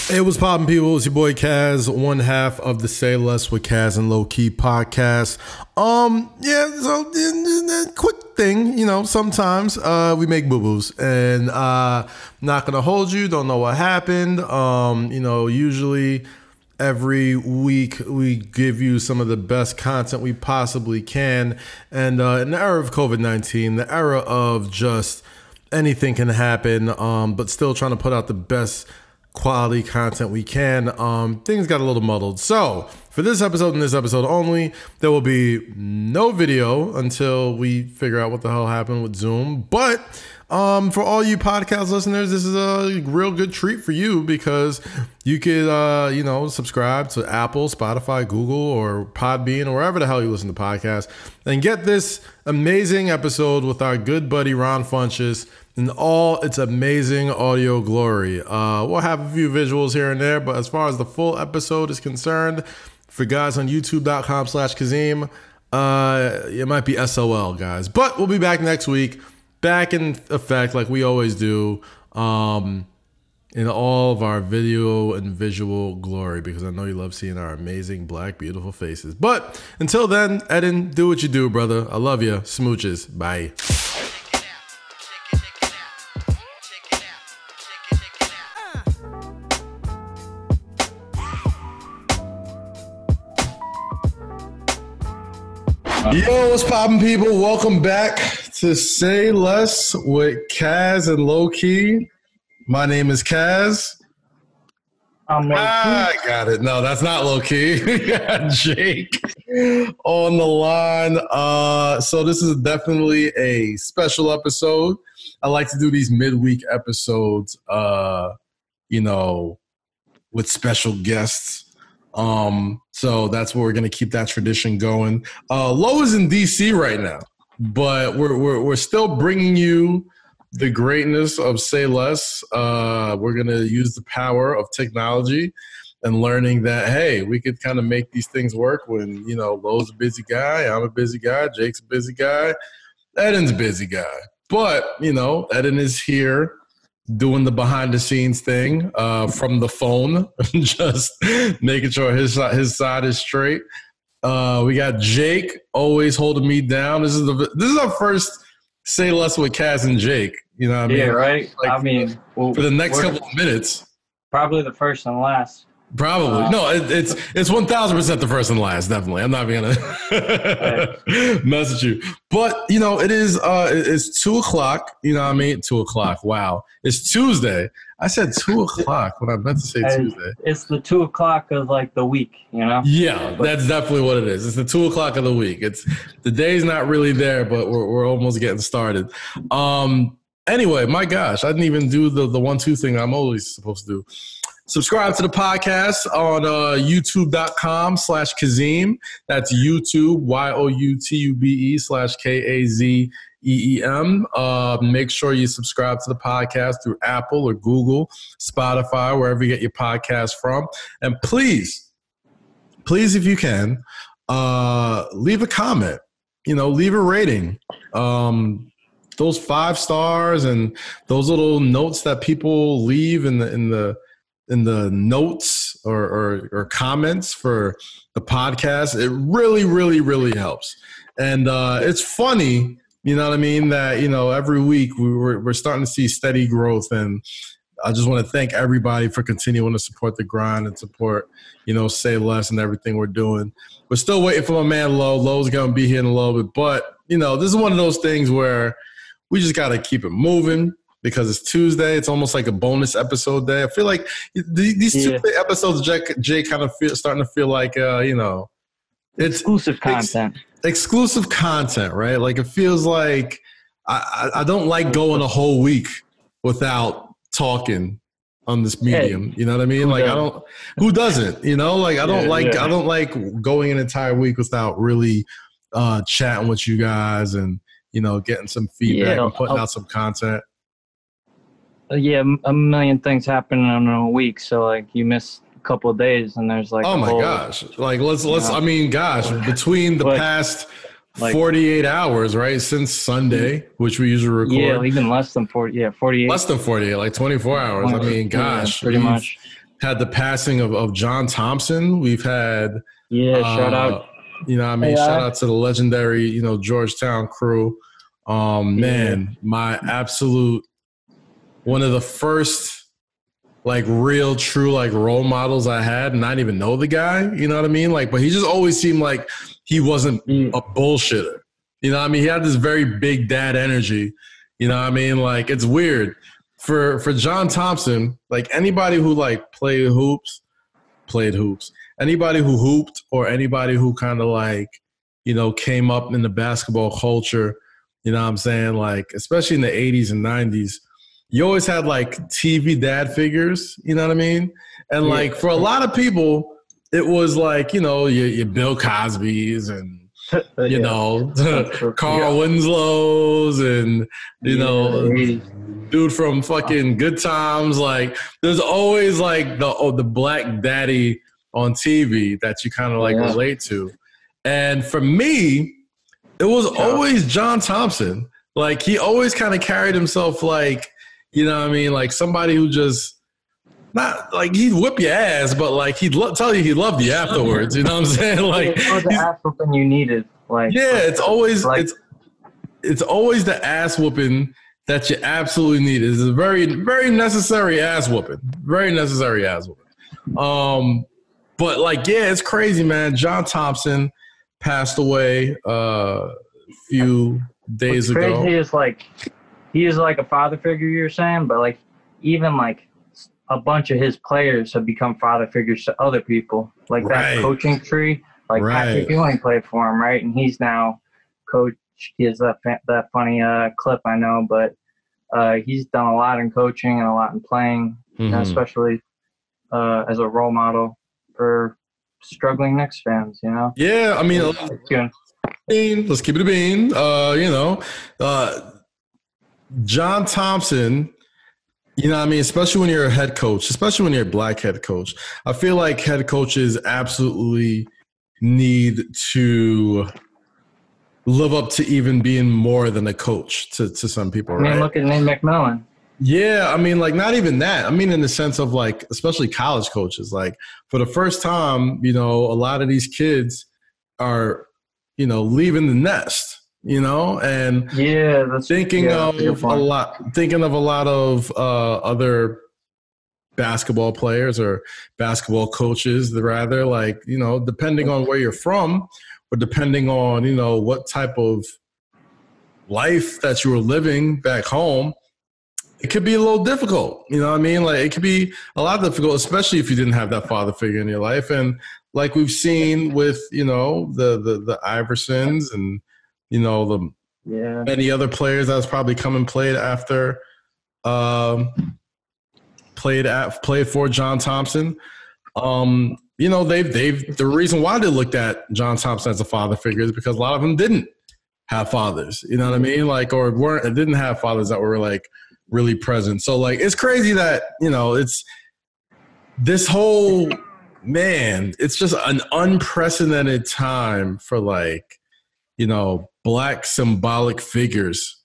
Hey, what's poppin', people? It's your boy Kaz, one half of the Say Less with Kaz and Lowkey podcast. Quick thing, sometimes we make boo-boos, and not gonna hold you, don't know what happened. Usually every week we give you some of the best content we possibly can, and in the era of COVID-19, the era of just anything can happen, but still trying to put out the best quality content we can, things got a little muddled. So for this episode and this episode only, there will be no video until we figure out what the hell happened with Zoom. But for all you podcast listeners, this is a real good treat for you, because you could subscribe to Apple, Spotify, Google, or Podbean, or wherever the hell you listen to podcasts, and get this amazing episode with our good buddy Ron Funches in all its amazing audio glory. We'll have a few visuals here and there, but as far as the full episode is concerned, for guys on youtube.com/Kazim, it might be SOL, guys. But we'll be back next week, back in effect like we always do, in all of our video and visual glory, because I know you love seeing our amazing black beautiful faces. But until then, Eden, do what you do, brother. I love you. Smooches. Bye. Yo, what's poppin', people? Welcome back to Say Less with Kaz and Lowkey. My name is Kaz. I'm Lowkey. I got it. No, that's not Lowkey. We got Jake on the line. So this is definitely a special episode. I like to do these midweek episodes, with special guests. So that's where we're going to keep that tradition going. Lo is in DC right now, but we're still bringing you the greatness of Say Less. We're going to use the power of technology and learning that, hey, we could kind of make these things work when, Lo's a busy guy, I'm a busy guy, Jake's a busy guy, Eden's a busy guy. But, Eden is here doing the behind the scenes thing from the phone, just making sure his side is straight. We got Jake always holding me down. This is our first Say Less with Kaz and Jake. You know what I mean? Yeah, right. For the next couple of minutes. Probably the first and last. Probably. No, it's 1,000% the first and last, definitely. I'm not even gonna message you. But it is it's 2:00, 2:00. Wow. It's Tuesday. I said 2:00 when I meant to say Tuesday. It's the 2:00 of like the week, Yeah, that's definitely what it is. It's the 2:00 of the week. It's the day's not really there, but we're almost getting started. Anyway, my gosh, I didn't even do the 1-2 thing I'm always supposed to do. Subscribe to the podcast on youtube.com/Kazim. That's YouTube, YOUTUBE/KAZEEM. Make sure you subscribe to the podcast through Apple or Google, Spotify, wherever you get your podcast from. And please, if you can, leave a comment, leave a rating. Those 5 stars and those little notes that people leave in the notes or comments for the podcast, it really, really, really helps. And it's funny, that, every week we're starting to see steady growth. And I just want to thank everybody for continuing to support the grind and support, Say Less and everything we're doing. We're still waiting for my man Lo. Lo's going to be here in a little bit. But, this is one of those things where we just got to keep it moving. Because it's Tuesday, it's almost like a bonus episode day. I feel like these Tuesday episodes, Jay kind of starting to feel like, it's exclusive content. Exclusive content, right? Like it feels like I don't like going a whole week without talking on this medium. You know what I mean? Like who doesn't? I don't like going an entire week without really chatting with you guys and getting some feedback and putting out some content. Yeah, a million things happen in a week, so like you miss a couple of days, and there's like gosh, like let's between the past 48 hours, right, since Sunday, which we usually record, even less than 40, 48, less than 48, like 24 hours. I mean, gosh, pretty much. had the passing of John Thompson. We've had shout out. Shout out to the legendary, Georgetown crew. Man, my absolute one of the first like real true like role models I had, and I didn't even know the guy, you know what I mean? Like, but he just always seemed like he wasn't a bullshitter. You know what I mean? He had this very big dad energy. You know what I mean? Like, it's weird. For John Thompson, like anybody who like played hoops. Anybody who hooped or anybody who kind of like, came up in the basketball culture, you know what I'm saying? Like, especially in the 80s and 90s, you always had like TV dad figures, you know what I mean? And like for a lot of people, it was like, your Bill Cosby's and, Carl Winslow's and, dude from fucking Good Times. Like there's always like the black daddy on TV that you kind of like relate to. And for me, it was always John Thompson. Like he always kind of carried himself like, you know what I mean? Like somebody who just not like he'd whip your ass, but like he'd tell you he loved you afterwards. You know what I'm saying? Like it was the ass whooping you needed. Like it's always like, it's always the ass whooping that you absolutely need. It's a very, very necessary ass whooping. Very necessary ass whooping. But like, it's crazy, man. John Thompson passed away a few days ago. What's crazy is like he is like a father figure, you're saying, but like even like a bunch of his players have become father figures to other people. Like that coaching tree, like Patrick Ewing played for him, right? And he's now coach. He has that funny clip, I know, but he's done a lot in coaching and a lot in playing, especially as a role model for struggling Knicks fans, Yeah, I mean, let's keep it a bean. John Thompson, you know what I mean? Especially when you're a head coach, especially when you're a black head coach. I feel like head coaches absolutely need to live up to even being more than a coach to some people, right? I mean, look at Nate McMillan. Yeah, I mean, like, not even that. I mean, in the sense of, like, especially college coaches. Like, for the first time, a lot of these kids are, leaving the nest, and thinking of a lot of other basketball players or basketball coaches, rather, like, depending on where you're from or depending on, what type of life that you were living back home, it could be a little difficult. You know what I mean? Like it could be a lot difficult, especially if you didn't have that father figure in your life. And like we've seen with, the Iversons and, the many other players that's probably come and played after, played for John Thompson. The reason why they looked at John Thompson as a father figure is because a lot of them didn't have fathers, you know what I mean? Like, or didn't have fathers that were like really present. So like, it's crazy that, it's this whole, man, it's just an unprecedented time for like, black symbolic figures,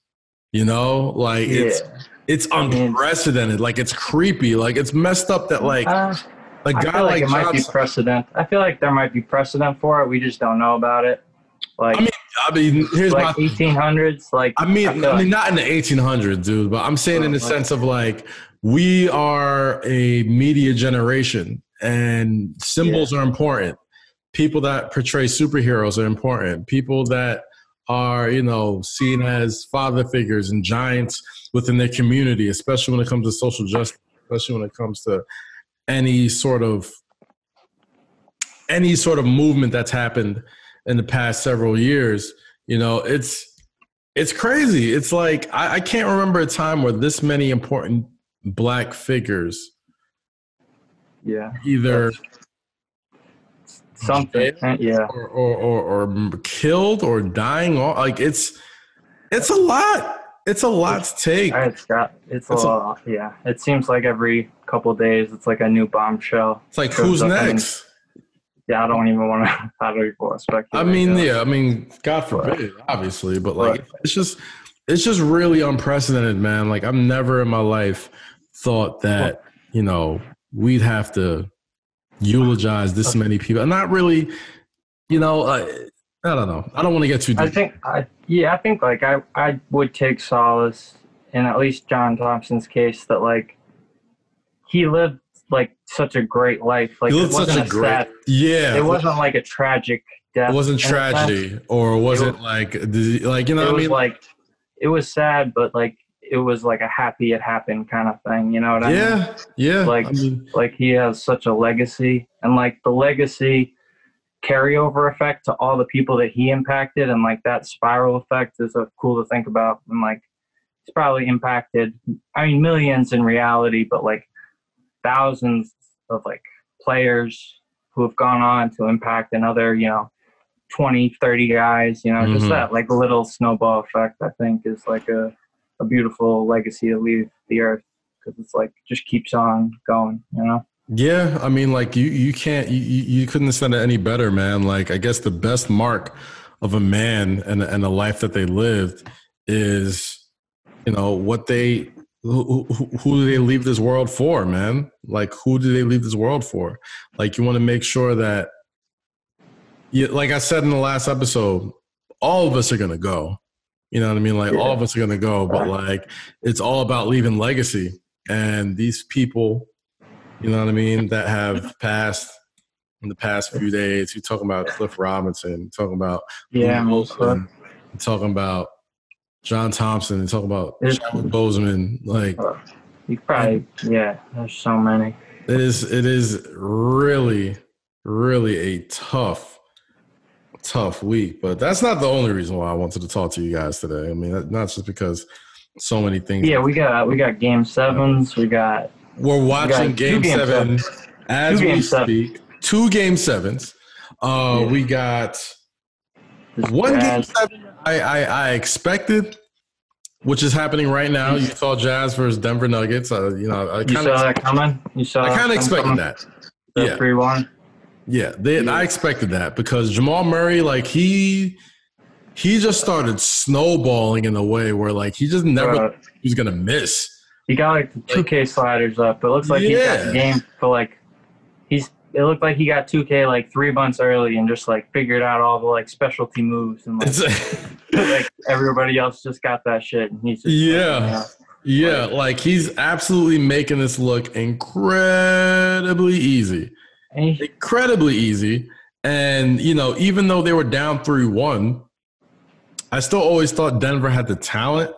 like it's unprecedented. Like it's creepy. Like it's messed up that like a guy like it might be precedent. I feel like there might be precedent for it. We just don't know about it. Like, I mean, here's like 1800s. Like, I mean, not in the 1800s, dude. But I'm saying in the sense of like, we are a media generation, and symbols are important. People that portray superheroes are important. People that are, seen as father figures and giants within their community, especially when it comes to social justice, especially when it comes to any sort of movement that's happened in the past several years. It's crazy. It's like I can't remember a time where this many important black figures either something or killed or dying. Like it's a lot. It's a lot to take. It's a lot. Yeah. It seems like every couple of days it's like a new bombshell. It's like, who's next? I don't even want to speculate. I mean, God forbid, obviously, but like it's just really unprecedented, man. Like I've never in my life thought that, we'd have to eulogize this many people. Not really, I don't know. I don't want to get too deep. I think like I would take solace in at least John Thompson's case that like he lived like such a great life. Like it wasn't it wasn't like a tragic death. It wasn't tragedy, or was it like it was sad, but like it was like a happy it happened kind of thing. You know what I mean? Yeah. Like he has such a legacy, and like the legacy carryover effect to all the people that he impacted, and like that spiral effect is cool to think about. And like it's probably impacted, millions in reality, but like thousands of like players who have gone on to impact another, 20, 30 guys, just that like little snowball effect, I think is like a beautiful legacy to leave the earth, because it's like just keeps on going, Yeah, like you can't you couldn't have said it any better, man. Like I guess the best mark of a man and a life that they lived is, what they who do they leave this world for, man? Like who do they leave this world for? Like you want to make sure that, like I said in the last episode, all of us are gonna go. You know what I mean? Like all of us are gonna go, but like it's all about leaving legacy. And these people, you know what I mean, that have passed in the past few days. You're talking about Cliff Robinson, talking about Wilson, talking about John Thompson, and talking about Chadwick Boseman. Like you probably there's so many. It is really, really a tough week, but that's not the only reason why I wanted to talk to you guys today. I mean, not just because so many things. Yeah, we got game sevens. We're watching game seven as we speak. 2 game sevens. We got one game seven I expected, which is happening right now. You saw Jazz versus Denver Nuggets. I kind of saw that coming. I kind of expected that. Yeah, 3-1. Yeah, I expected that because Jamal Murray, like he just started snowballing in a way where like he just never thought he was gonna miss. He got like the 2K sliders up. It looks like he got the game for like it looked like he got 2K like 3 months early and just like figured out all the like specialty moves, and like everybody else just got that shit, and he's just like he's absolutely making this look incredibly easy. Incredibly easy. And, even though they were down 3-1, I still always thought Denver had the talent.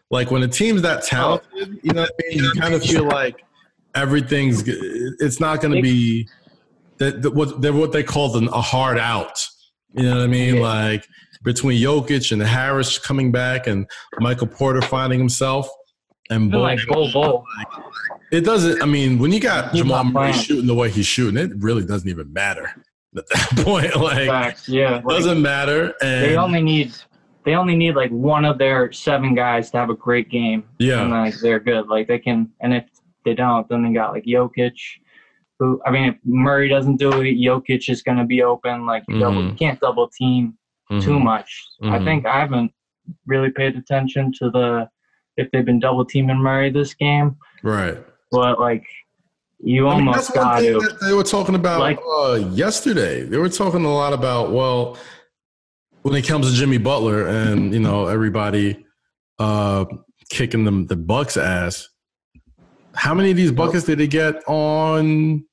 Like, when a team's that talented, you know what I mean? You kind of feel like it's not going to be what they call a hard out. You know what I mean? Like, between Jokic and Harris coming back and Michael Porter finding himself. And Bull. It doesn't. When you got Jamal Murray shooting the way he's shooting, it really doesn't even matter at that point. Like, it doesn't matter. And they only need like one of their 7 guys to have a great game. Yeah, and like they're good. Like they can, and if they don't, then they got like Jokic. Who, if Murray doesn't do it, Jokic is going to be open. Like you can't double team too much. I think I haven't really paid attention to if they've been double teaming Murray this game. Right. But like you almost got to. That they were talking about yesterday. They were talking a lot about, well, when it comes to Jimmy Butler and, everybody kicking the Bucks' ass, how many of these buckets did he get on?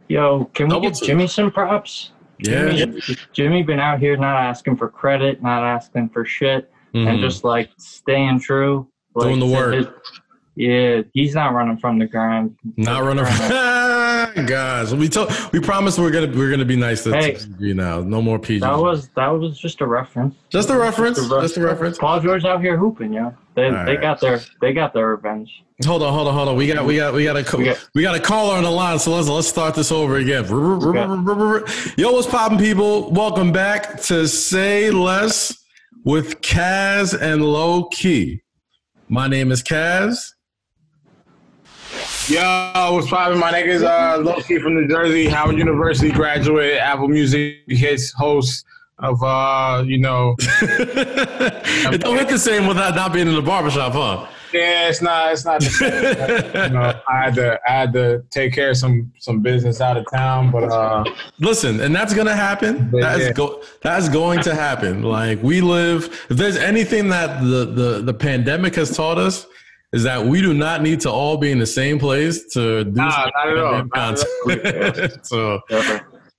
Yo, can we give Jimmy some props? Yeah. Jimmy been out here not asking for credit, not asking for shit, and just like staying true. Like, doing the work. He's not running from the grind. Not running from guys. We promised we're gonna be nice to you now. No more PG. That was just a reference. Just a reference. Paul George out here hooping, They got their revenge. Hold on. We got a caller on the line, so let's start this over again. Yo, what's poppin', people? Welcome back to Say Less with Kaz and Lowkey. My name is Kaz. Yo, what's poppin'? My niggas Lowkey from New Jersey, Howard University graduate, Apple Music hits host of It don't hit the same without not being in the barbershop, huh? Yeah, it's not the same. You know, I had to take care of some business out of town, but listen, and that's gonna happen. That's going to happen. Like we live. If there's anything that the pandemic has taught us, is that we do not need to all be in the same place to do not at all. So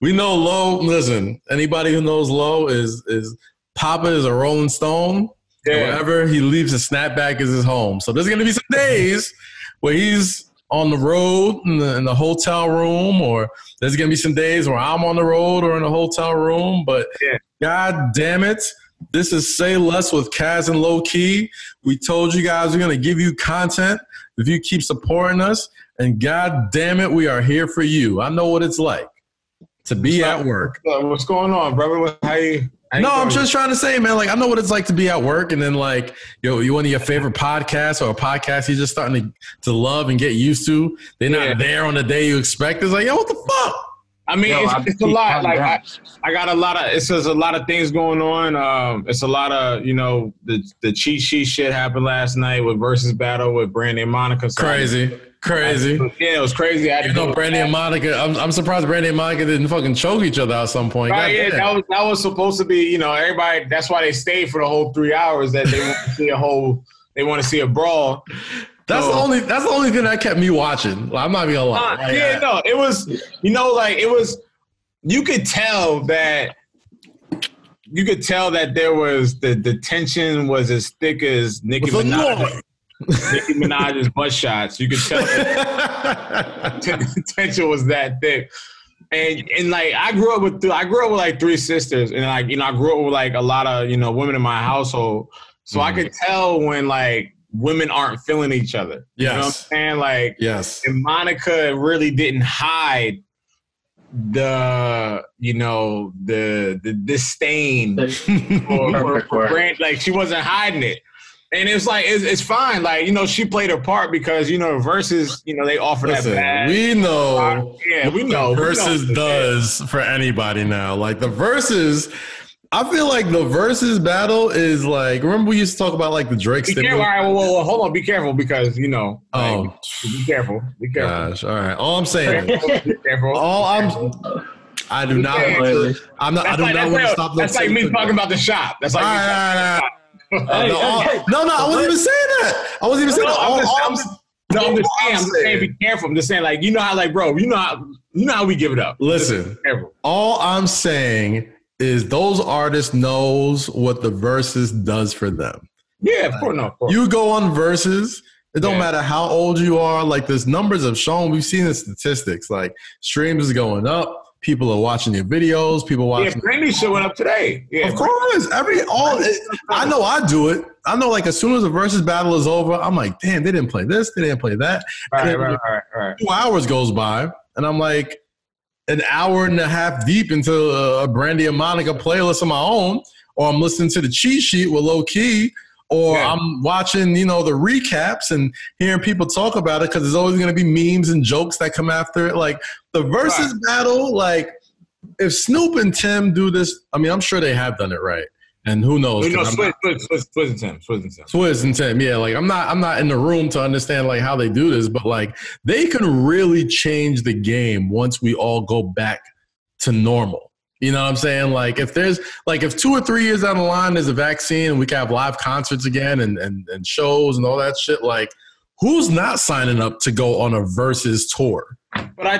we know Low. Listen, anybody who knows Low is Papa is a Rolling Stone. Yeah. Wherever he leaves, a snapback is his home. So there's gonna be some days where he's on the road in the hotel room, or there's gonna be some days where I'm on the road or in a hotel room. But God damn it. This is Say Less with Kaz and Lowkey. We told you guys we're going to give you content if you keep supporting us. And God damn it, we are here for you. I know what it's like to be at work. What's going on, brother? How you I'm just trying to say, man, like, I know what it's like to be at work. And then, like, you one of your favorite podcasts or a podcast you're just starting to love and get used to. They're not there on the day you expect. It's like, yo, what the fuck? I mean, it's a lot. Like I got a lot of. It's a lot of things going on. It's a lot of, you know, the cheat sheet shit happened last night with Versuz battle with Brandy and Monica. So crazy. Yeah, it was crazy. You know, Brandy and Monica. I'm surprised Brandy and Monica didn't fucking choke each other at some point. Right, yeah, that was supposed to be. You know, everybody. That's why they stayed for the whole 3 hours. That they want to see They want to see a brawl. That's the only thing that kept me watching. I'm not even gonna lie. It was, you know, like it was. You could tell that there was the tension was as thick as Nicki Minaj's butt shots. You could tell the tension was that thick. And like I grew up with like three sisters, and like, you know, I grew up with like a lot of, you know, women in my household, so I could tell when like women aren't feeling each other. Yes. You know what I'm saying? Like, yes. And Monica really didn't hide the disdain for Brand. Like, she wasn't hiding it. And it's like, it's fine. Like, you know, she played her part because, you know, Versuz, you know, they offer that bad. We know. We know. Versuz does for anybody now. Like, the Versuz, I feel like the Versuz battle is like, remember we used to talk about like the Drake Be careful. All right, well, hold on. Be careful because, you know. Oh. Like, be careful. Be careful. Gosh, all right. All I'm saying. Be careful. I do not want to stop. That's like me talking about the shop. That's like no, I wasn't even saying that. I wasn't even saying that. I'm just saying, be careful. I'm just saying, like, you know how, like, bro, you know how we give it up. Listen, all I'm saying is those artists knows what the Versuz does for them. Yeah, of course. You go on Versuz, it don't matter how old you are. Like, there's numbers have shown, we've seen the statistics. Like, streams is going up. People are watching your videos. People watching. Yeah, Brandy shit went up today. Yeah, of course. I know I do it. I know, like, as soon as the Versuz battle is over, I'm like, damn, they didn't play this. They didn't play that. Right. 2 hours goes by, and I'm like an hour and a half deep into a Brandy and Monica playlist of my own, or I'm listening to the cheat sheet with Lowkey, or I'm watching, you know, the recaps and hearing people talk about it because there's always going to be memes and jokes that come after it. Like, the Versuz battle, like, if Snoop and Tim do this, I mean, I'm sure they have done it right. And who knows? Swizz and Tim. Yeah, like, I'm not in the room to understand, like, how they do this, but, like, they can really change the game once we all go back to normal. You know what I'm saying? Like, if 2 or 3 years down the line there's a vaccine and we can have live concerts again and shows and all that shit, like, who's not signing up to go on a Versuz tour? But I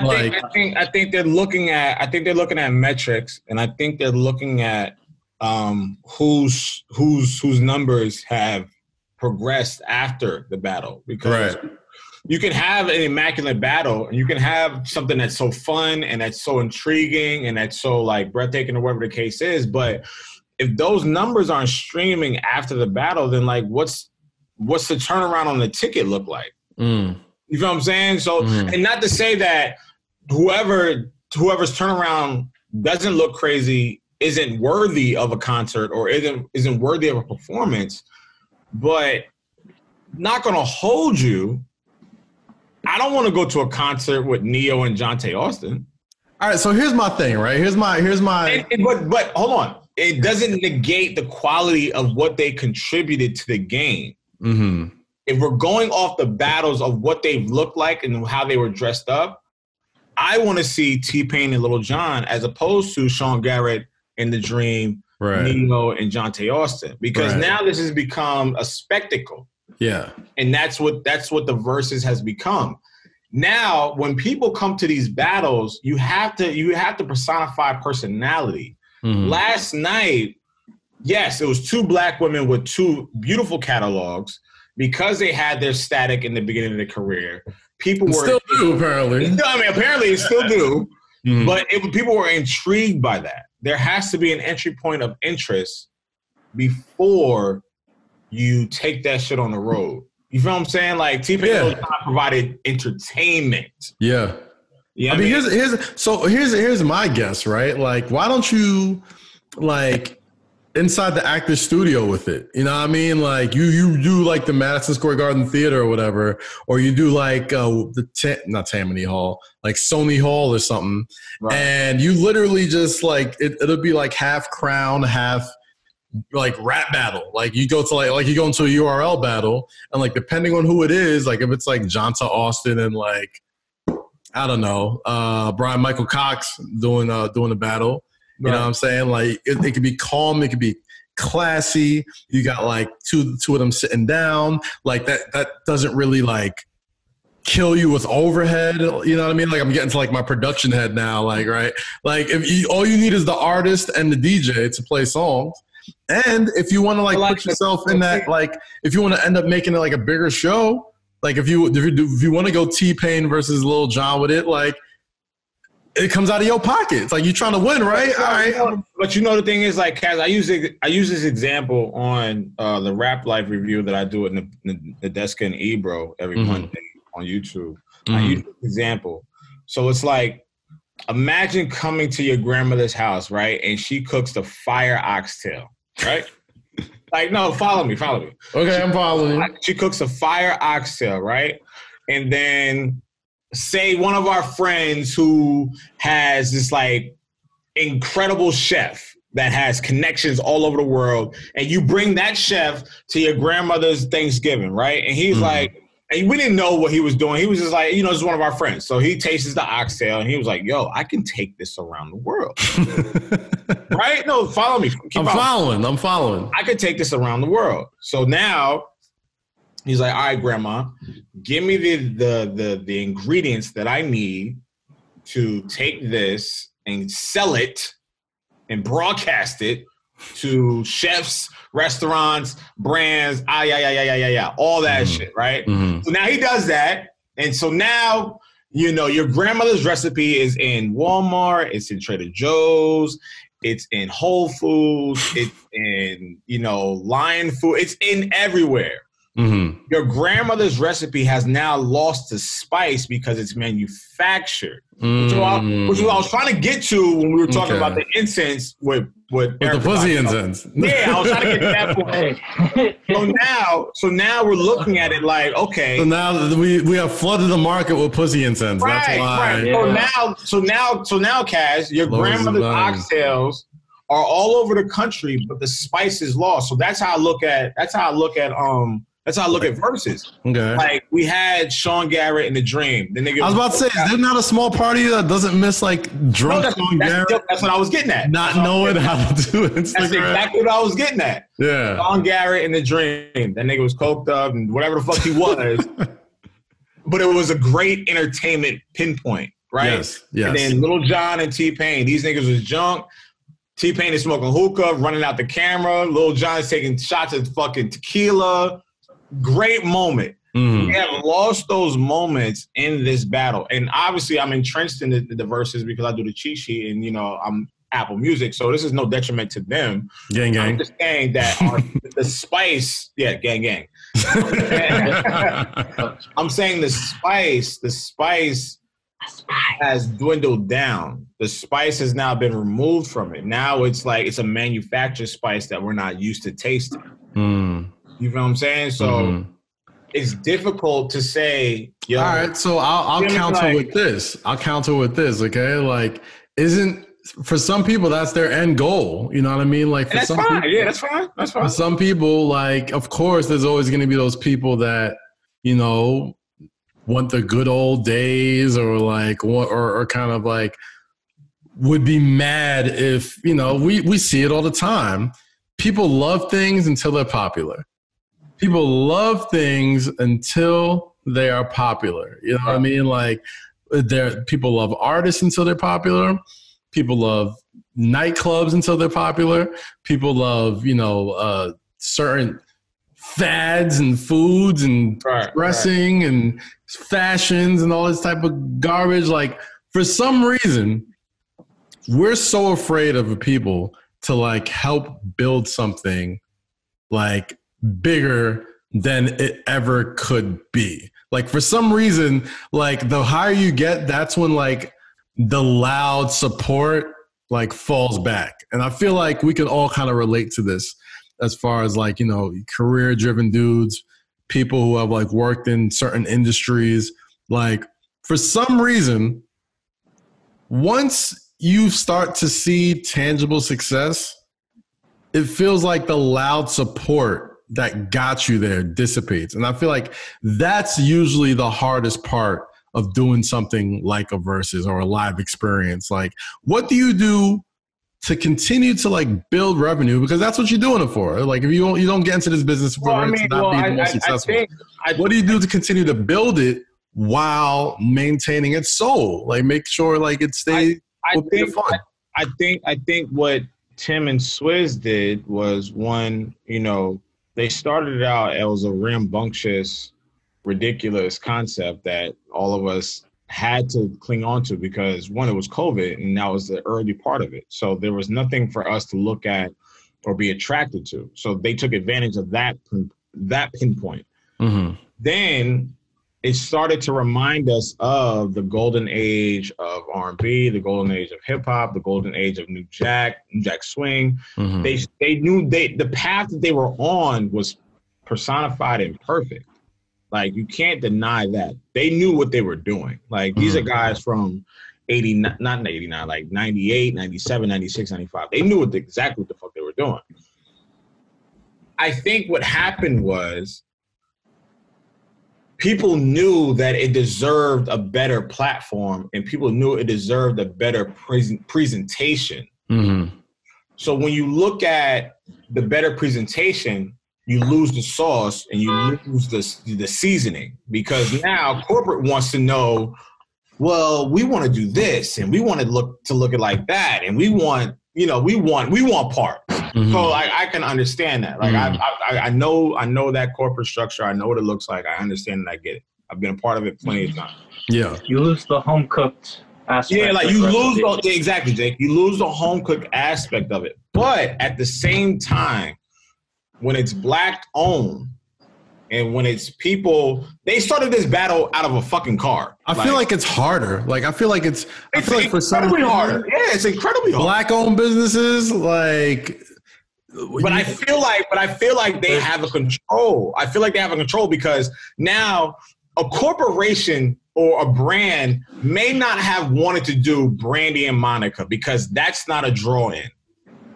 think they're looking at metrics, and I think they're looking at whose numbers have progressed after the battle, because you can have an immaculate battle and you can have something that's so fun and that's so intriguing and that's so, like, breathtaking or whatever the case is. But if those numbers aren't streaming after the battle, then, like, what's the turnaround on the ticket look like? You feel what I'm saying? So, and not to say that whoever's turnaround doesn't look crazy isn't worthy of a concert or isn't worthy of a performance, but not going to hold you. I don't want to go to a concert with Neo and Jonte Austin. All right, so here's my thing, right? Here's my. But hold on, it doesn't negate the quality of what they contributed to the game. if we're going off the battles of what they've looked like and how they were dressed up, I want to see T-Pain and Lil Jon as opposed to Sean Garrett and The Dream, Nino and Jonte Austin, because now this has become a spectacle. Yeah, and that's what the Verzuz has become. Now, when people come to these battles, you have to personify personality. Mm-hmm. Last night, yes, it was two black women with two beautiful catalogs because they had their static in the beginning of their career. People still do, apparently. I mean, apparently they still do, but people were intrigued by that. There has to be an entry point of interest before you take that shit on the road. You feel what I'm saying? Like T-Pain provided entertainment. Yeah. Yeah. I mean, here's my guess, right? Like, why don't you like inside the actor's studio with it? You know what I mean? Like you do like the Madison Square Garden Theater or whatever, or you do like not Tammany Hall, like Sony Hall or something. Right. And you literally just like it'll be like half Crown, half like rap battle. Like you go to like you go into a URL battle, and like depending on who it is, like if it's like Jonta Austin and like I don't know, Brian Michael Cox doing a battle. You know what I'm saying? Like it could be calm, it could be classy. You got like two of them sitting down. Like that doesn't really like kill you with overhead. You know what I mean? Like I'm getting to like my production head now. Like right, like all you need is the artist and the DJ to play songs. And if you want to like put yourself in that, like if you want to end up making it like a bigger show, like if you want to go T-Pain versus Lil Jon with it, like it comes out of your pocket. It's like you're trying to win, right? All right. But you know the thing is, like, Kaz, I use this example on the Rap Life review that I do in the Desk and Ebro every Monday on YouTube. I use this example. So it's like, imagine coming to your grandmother's house, right? And she cooks the fire oxtail, right? Like, no, follow me. Okay, I'm following. She cooks a fire oxtail, right? And then say one of our friends who has this like incredible chef that has connections all over the world, and you bring that chef to your grandmother's Thanksgiving, right? And he's like, and we didn't know what he was doing. He was just like, you know, this is one of our friends. So he tastes the oxtail, and he was like, yo, I can take this around the world. Right? No, follow me. I'm following. I could take this around the world. So now he's like, all right, Grandma, give me the ingredients that I need to take this and sell it and broadcast it to chefs, restaurants, brands, all that shit, right? So now he does that. And so now, you know, your grandmother's recipe is in Walmart, it's in Trader Joe's, it's in Whole Foods, it's in, you know, Lion Food, it's in everywhere. Your grandmother's recipe has now lost the spice because it's manufactured. Which is what I was trying to get to when we were talking about the incense with the pussy incense. Yeah, I was trying to get to that point. So now we're looking at it like, okay. So now we have flooded the market with pussy incense. Right, that's why. Right. Yeah. So now, Kaz, your grandmother's oxtails are all over the country, but the spice is lost. So that's how I look at Verzuz. Okay. Like we had Sean Garrett in The Dream. I was about to say, is there not a small party that doesn't miss like drunk Sean Garrett? That's what I was getting at. Not knowing how to do Instagram. That's exactly what I was getting at. Yeah. Sean Garrett in The Dream. That nigga was coked up and whatever the fuck he was. But it was a great entertainment pinpoint, right? Yes. And then Lil Jon and T-Pain. These niggas was drunk. T-Pain is smoking hookah, running out the camera. Lil Jon is taking shots of fucking tequila. Great moment. We have lost those moments in this battle. And obviously I'm entrenched in the Verzuz because I do the cheat sheet and, you know, I'm Apple Music. So this is no detriment to them. Gang. I'm just saying that the spice, gang. I'm saying the spice has dwindled down. The spice has now been removed from it. Now it's like it's a manufactured spice that we're not used to tasting. You know what I'm saying? So it's difficult to say, yo. All right, so I'll counter with this. Okay? Like, isn't for some people, that's their end goal. You know what I mean? Like, for that's some fine. people, Yeah, that's fine. That's fine. For some people, like, of course, there's always going to be those people that, you know, want the good old days, or like, or kind of like would be mad if, you know, we see it all the time. People love things until they're popular. People love things until they are popular. You know what I mean? Like, people love artists until they're popular. People love nightclubs until they're popular. People love, you know, certain fads and foods and dressing and fashions and all this type of garbage. Like, for some reason, we're so afraid of people to like help build something like bigger than it ever could be. Like, for some reason, like, the higher you get, that's when like the loud support like falls back. And I feel like we can all kind of relate to this as far as like, you know, career driven dudes, people who have like worked in certain industries. Like, for some reason, once you start to see tangible success, it feels like the loud support that got you there dissipates. And I feel like that's usually the hardest part of doing something like a Versuz or a live experience. Like, what do you do to continue to like build revenue? Because that's what you're doing it for. Like, if you don't get into this business for it to not be the most successful. What do you do to continue to build it while maintaining its soul? Like, make sure like it stays fun. I think what Tim and Swizz did was, one, you know, they started it out, it was a rambunctious, ridiculous concept that all of us had to cling on to because, one, it was COVID and that was the early part of it. So there was nothing for us to look at or be attracted to. So they took advantage of that pinpoint. Mm-hmm. Then it started to remind us of the golden age of R&B, the golden age of hip hop, the golden age of New Jack Swing. Mm-hmm. They knew the path that they were on was personified and perfect. Like, you can't deny that. They knew what they were doing. Like, these are guys from 89, not 89, like 98, 97, 96, 95. They knew exactly what the fuck they were doing. I think what happened was, people knew that it deserved a better platform, and people knew it deserved a better presentation. Mm-hmm. So when you look at the better presentation, you lose the sauce and you lose the seasoning, because now corporate wants to know, well, we want to do this and we want to look it like that, and we want parts. Mm-hmm. So I can understand that. Like, I know that corporate structure. I know what it looks like. I understand and I get it. I've been a part of it plenty of times. Yeah. You lose the home cooked aspect. Yeah, like, you lose exactly, Jake. You lose the home cooked aspect of it. But at the same time, when it's black owned and when it's people, they started this battle out of a fucking car. I feel like it's harder. Like, I feel like for some incredibly harder. Yeah, it's incredibly hard. Black owned businesses, like. But I feel like they have a control. I feel like they have a control because now a corporation or a brand may not have wanted to do Brandy and Monica because that's not a draw-in.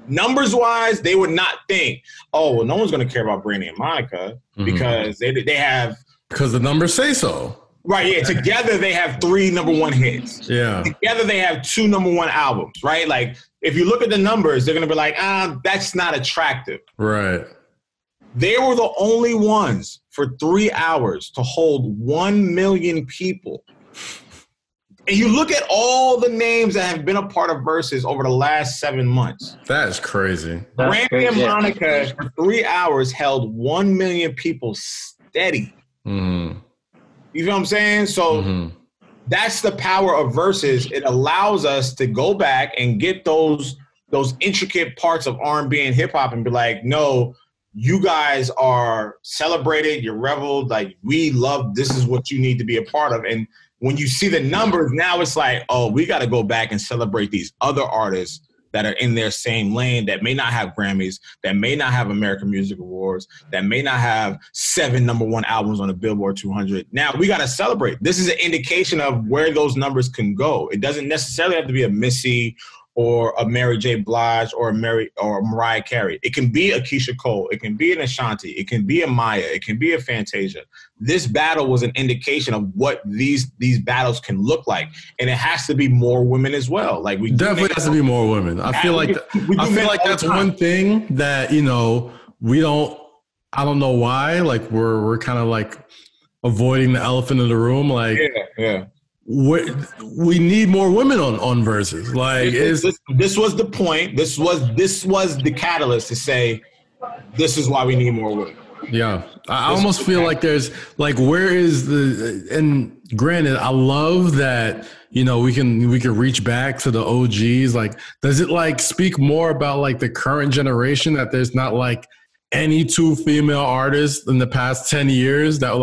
Numbers wise, they would not think, oh, well, no one's going to care about Brandy and Monica because they have. Because the numbers say so. Right, yeah. Together they have 3 number 1 hits. Yeah. Together they have 2 number 1 albums, right? Like, if you look at the numbers, they're going to be like, that's not attractive. Right. They were the only ones for 3 hours to hold 1 million people. And you look at all the names that have been a part of Versuz over the last 7 months. That is crazy. Brandy and Monica for 3 hours held 1 million people steady. Mm-hmm. You know what I'm saying? So that's the power of Versuz. It allows us to go back and get those intricate parts of R&B and hip hop and be like, no, you guys are celebrated, you're reveled, like, we love, this is what you need to be a part of. And when you see the numbers, now it's like, oh, we got to go back and celebrate these other artists that are in their same lane that may not have Grammys, that may not have American Music Awards, that may not have 7 number 1 albums on the Billboard 200. Now we got to celebrate. This is an indication of where those numbers can go. It doesn't necessarily have to be a Missy or a Mary J. Blige or a Mariah Carey. It can be a Keisha Cole. It can be an Ashanti. It can be a Maya. It can be a Fantasia. This battle was an indication of what these battles can look like, and it has to be more women as well. Like we definitely has to be more women. I feel like that's one thing that we don't. I don't know why. Like we're kind of like avoiding the elephant in the room. Like yeah. We need more women on Verzuz. Like this was the point. This was the catalyst to say this is why we need more women. Yeah, I almost feel like there's like where is and granted, I love that we can reach back to the OGs. Like, does it like speak more about like the current generation that there's not like any two female artists in the past 10 years that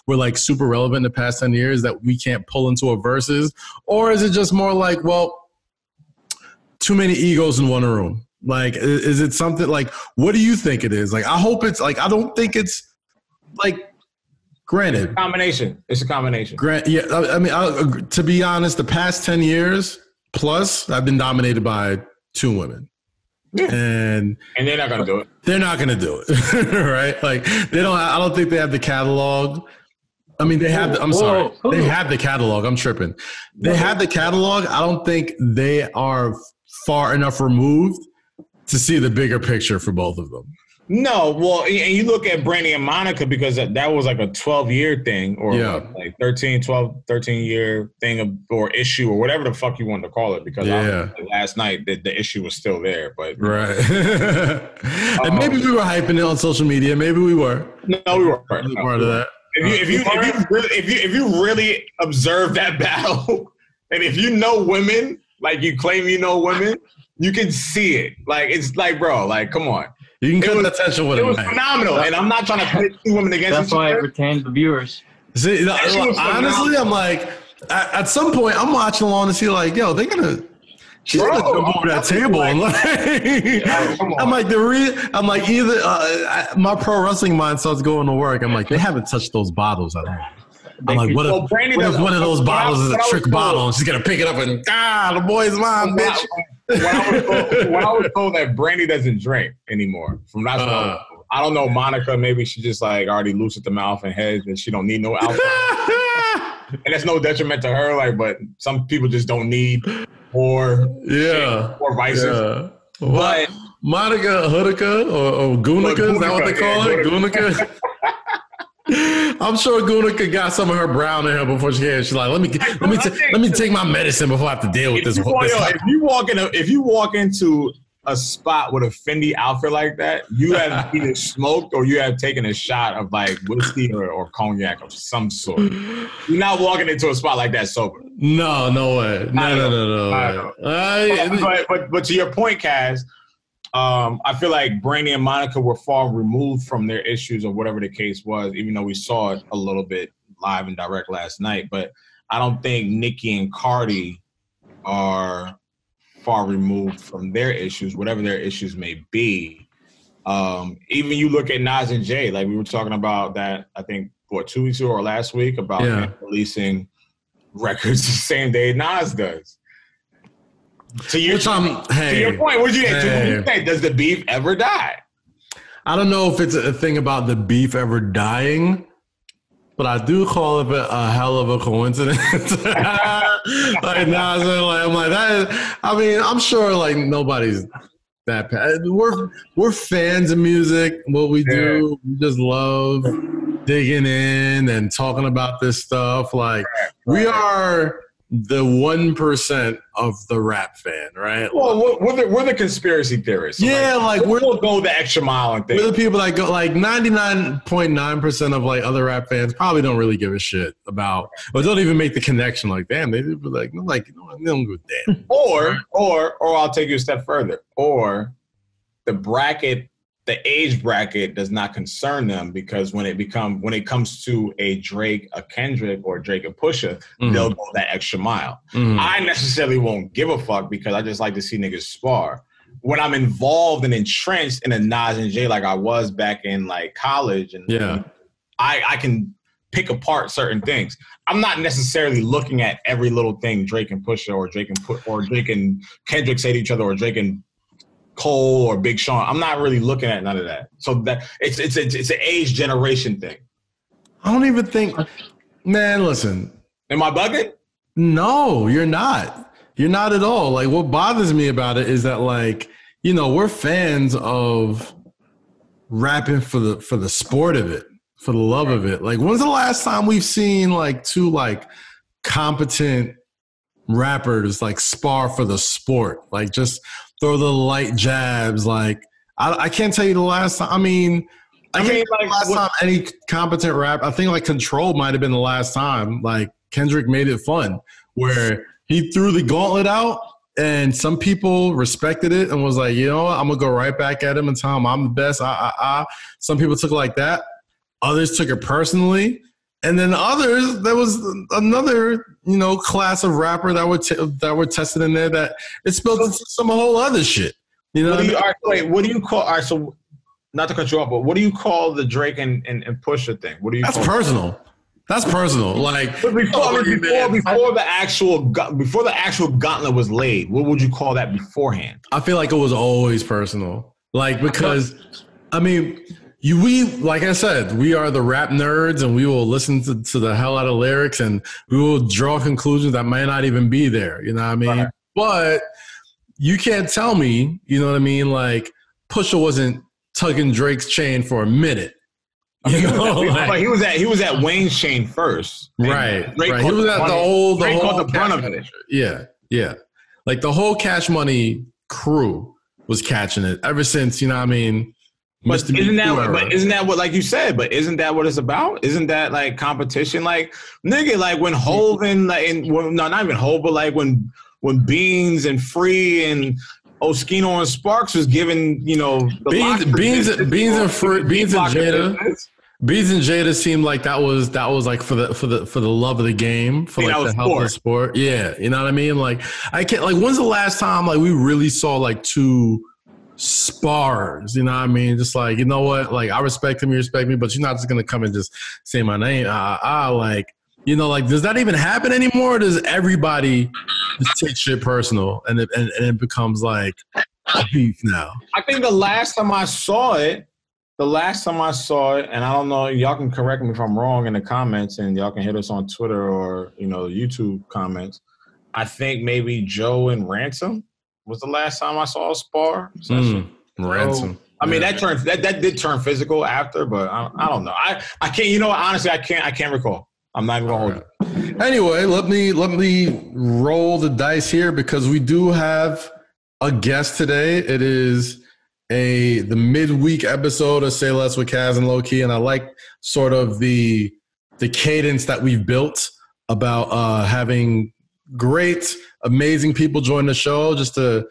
were like super relevant in the past 10 years that we can't pull into a Verzuz? Or is it just more like, well, too many egos in one room? Like, is it something like, what do you think it is? Like, I hope it's like, I don't think it's like, granted. It's a combination. Yeah. I mean, to be honest, the past 10 years plus I've been dominated by two women. Yeah. And they're not going to do it. They're not going to do it, right? Like I don't think they have the catalog. I mean, they have. They have the catalog. I'm tripping. They have the catalog. I don't think they are far enough removed to see the bigger picture for both of them. No, well, and you look at Brandy and Monica because that was like a 12-year thing or like 13-year thing or issue or whatever the fuck you wanted to call it because last night the issue was still there. But right. And maybe we were hyping it on social media. Maybe we were. No, we weren't. Part of that. If you really observe that battle and if you know women, like you claim you know women, you can see it. Like, it's like, bro, like, come on. You can cut the attention with it. It was phenomenal, and I'm not trying to pit two women against each other. That's why it retained the viewers. See, honestly, I'm like, at some point, I'm watching along to see, like, yo, she's gonna jump over that table. And like, either my pro wrestling mind starts going to work. I'm like, they haven't touched those bottles at all. I'm like, what if one of those bottles is a trick bottle and she's gonna pick it up and the boy's mine, bitch. When I was told that Brandy doesn't drink anymore, I don't know, Monica, maybe she just like already loose at the mouth and head and she don't need no alcohol. And that's no detriment to her, like, but some people just don't need more vices. Yeah. But Monica Hudica or Gunica, is that what they call it? Gunica. I'm sure Gunica got some of her brown in her before she came. She's like, let me take my medicine before I have to deal with this. If you walk into a spot with a Fendi outfit like that, you have either smoked or you have taken a shot of like whiskey or cognac of some sort. You're not walking into a spot like that sober. No way. No. But to your point, Kaz, I feel like Brandy and Monica were far removed from their issues or whatever the case was, even though we saw it a little bit live and direct last night. But I don't think Nicki and Cardi are far removed from their issues, whatever their issues may be. Even you look at Nas and Jay, like we were talking about that, I think, 2 weeks ago or last week, about him releasing records the same day Nas does. To your point, what do you think? Does the beef ever die? I don't know if it's a thing about the beef ever dying, but I do call it a hell of a coincidence. Like Nas, I'm like that is. I mean, I'm sure like nobody's that bad. We're fans of music. What we do, we just love digging in and talking about this stuff. Like we are the 1% of the rap fan, right? Well, we're the conspiracy theorists. So we'll go the extra mile and things. We're the people that go like 99.9% of like other rap fans probably don't really give a shit about, or don't even make the connection. Like, damn, they be like, they don't give a damn. Or I'll take you a step further. Or the age bracket does not concern them because when it comes to a Drake, a Kendrick, or a Drake and Pusha, they'll go that extra mile. I necessarily won't give a fuck because I just like to see niggas spar. When I'm involved and entrenched in a Nas and Jay like I was back in like college, and I can pick apart certain things. I'm not necessarily looking at every little thing Drake and Pusha or Drake and Kendrick say to each other or Drake and Cole or Big Sean. I'm not really looking at none of that. So that it's an age generation thing. I don't even think, man, listen. Am I bugging? No, you're not. You're not at all. Like, what bothers me about it is that, like, you know, we're fans of rapping for the sport of it, for the love of it. Like, when's the last time we've seen like two like competent rappers like spar for the sport? Like, just throw the light jabs. Like, I can't tell you the last time. I mean, like the last time any competent rap, I think like Control might have been the last time. Like, Kendrick made it fun where he threw the gauntlet out and some people respected it and was like, you know what, I'm gonna go right back at him and tell him I'm the best. Some people took it like that. Others took it personally. And then others, there was another, you know, class of rapper that were tested in there that it spilled into some whole other shit. You know, what do you call? All right, so not to cut you off, but what do you call the Drake and Pusha thing? What do you? That's personal. That's personal. Like before the actual gauntlet was laid, what would you call that beforehand? I feel like it was always personal. Like, because I mean, we like I said, we are the rap nerds, and we will listen to the hell out of lyrics, and we will draw conclusions that might not even be there. You know what I mean? Right. But you can't tell me, you know what I mean? Like, Pusha wasn't tugging Drake's chain for a minute. But he was at Wayne's chain first, right? Right. He was at the whole brunt of it. Yeah. Like, the whole Cash Money crew was catching it ever since, you know what I mean? But isn't that what, like you said? But isn't that what it's about? Isn't that like competition? Like, nigga, like when Hov and not even Hov, but like when Beans and Free and Oskino and Sparks was given, you know, Beans and Jada seemed like that was like for the love of the game, for like the health of the sport. Yeah, you know what I mean? Like, I can't, like, when's the last time like we really saw like two spars? You know what I mean? Just like, you know what? Like, I respect him, you respect me, but you're not just gonna come and just say my name. Like, you know, like, does that even happen anymore? Or does everybody just take shit personal and it becomes like a beef now? I think the last time I saw it, and I don't know, y'all can correct me if I'm wrong in the comments, and y'all can hit us on Twitter or, you know, YouTube comments. I think maybe Joe and Ransom was the last time I saw a spar. Ransom. I mean, that did turn physical after, but I don't know. I can't, you know, honestly, I can't recall. I'm not even gonna hold it. Anyway, let me roll the dice here because we do have a guest today. It is the midweek episode of Say Less with Kaz and Lowkey, and I like sort of the cadence that we've built about having great, amazing people join the show just to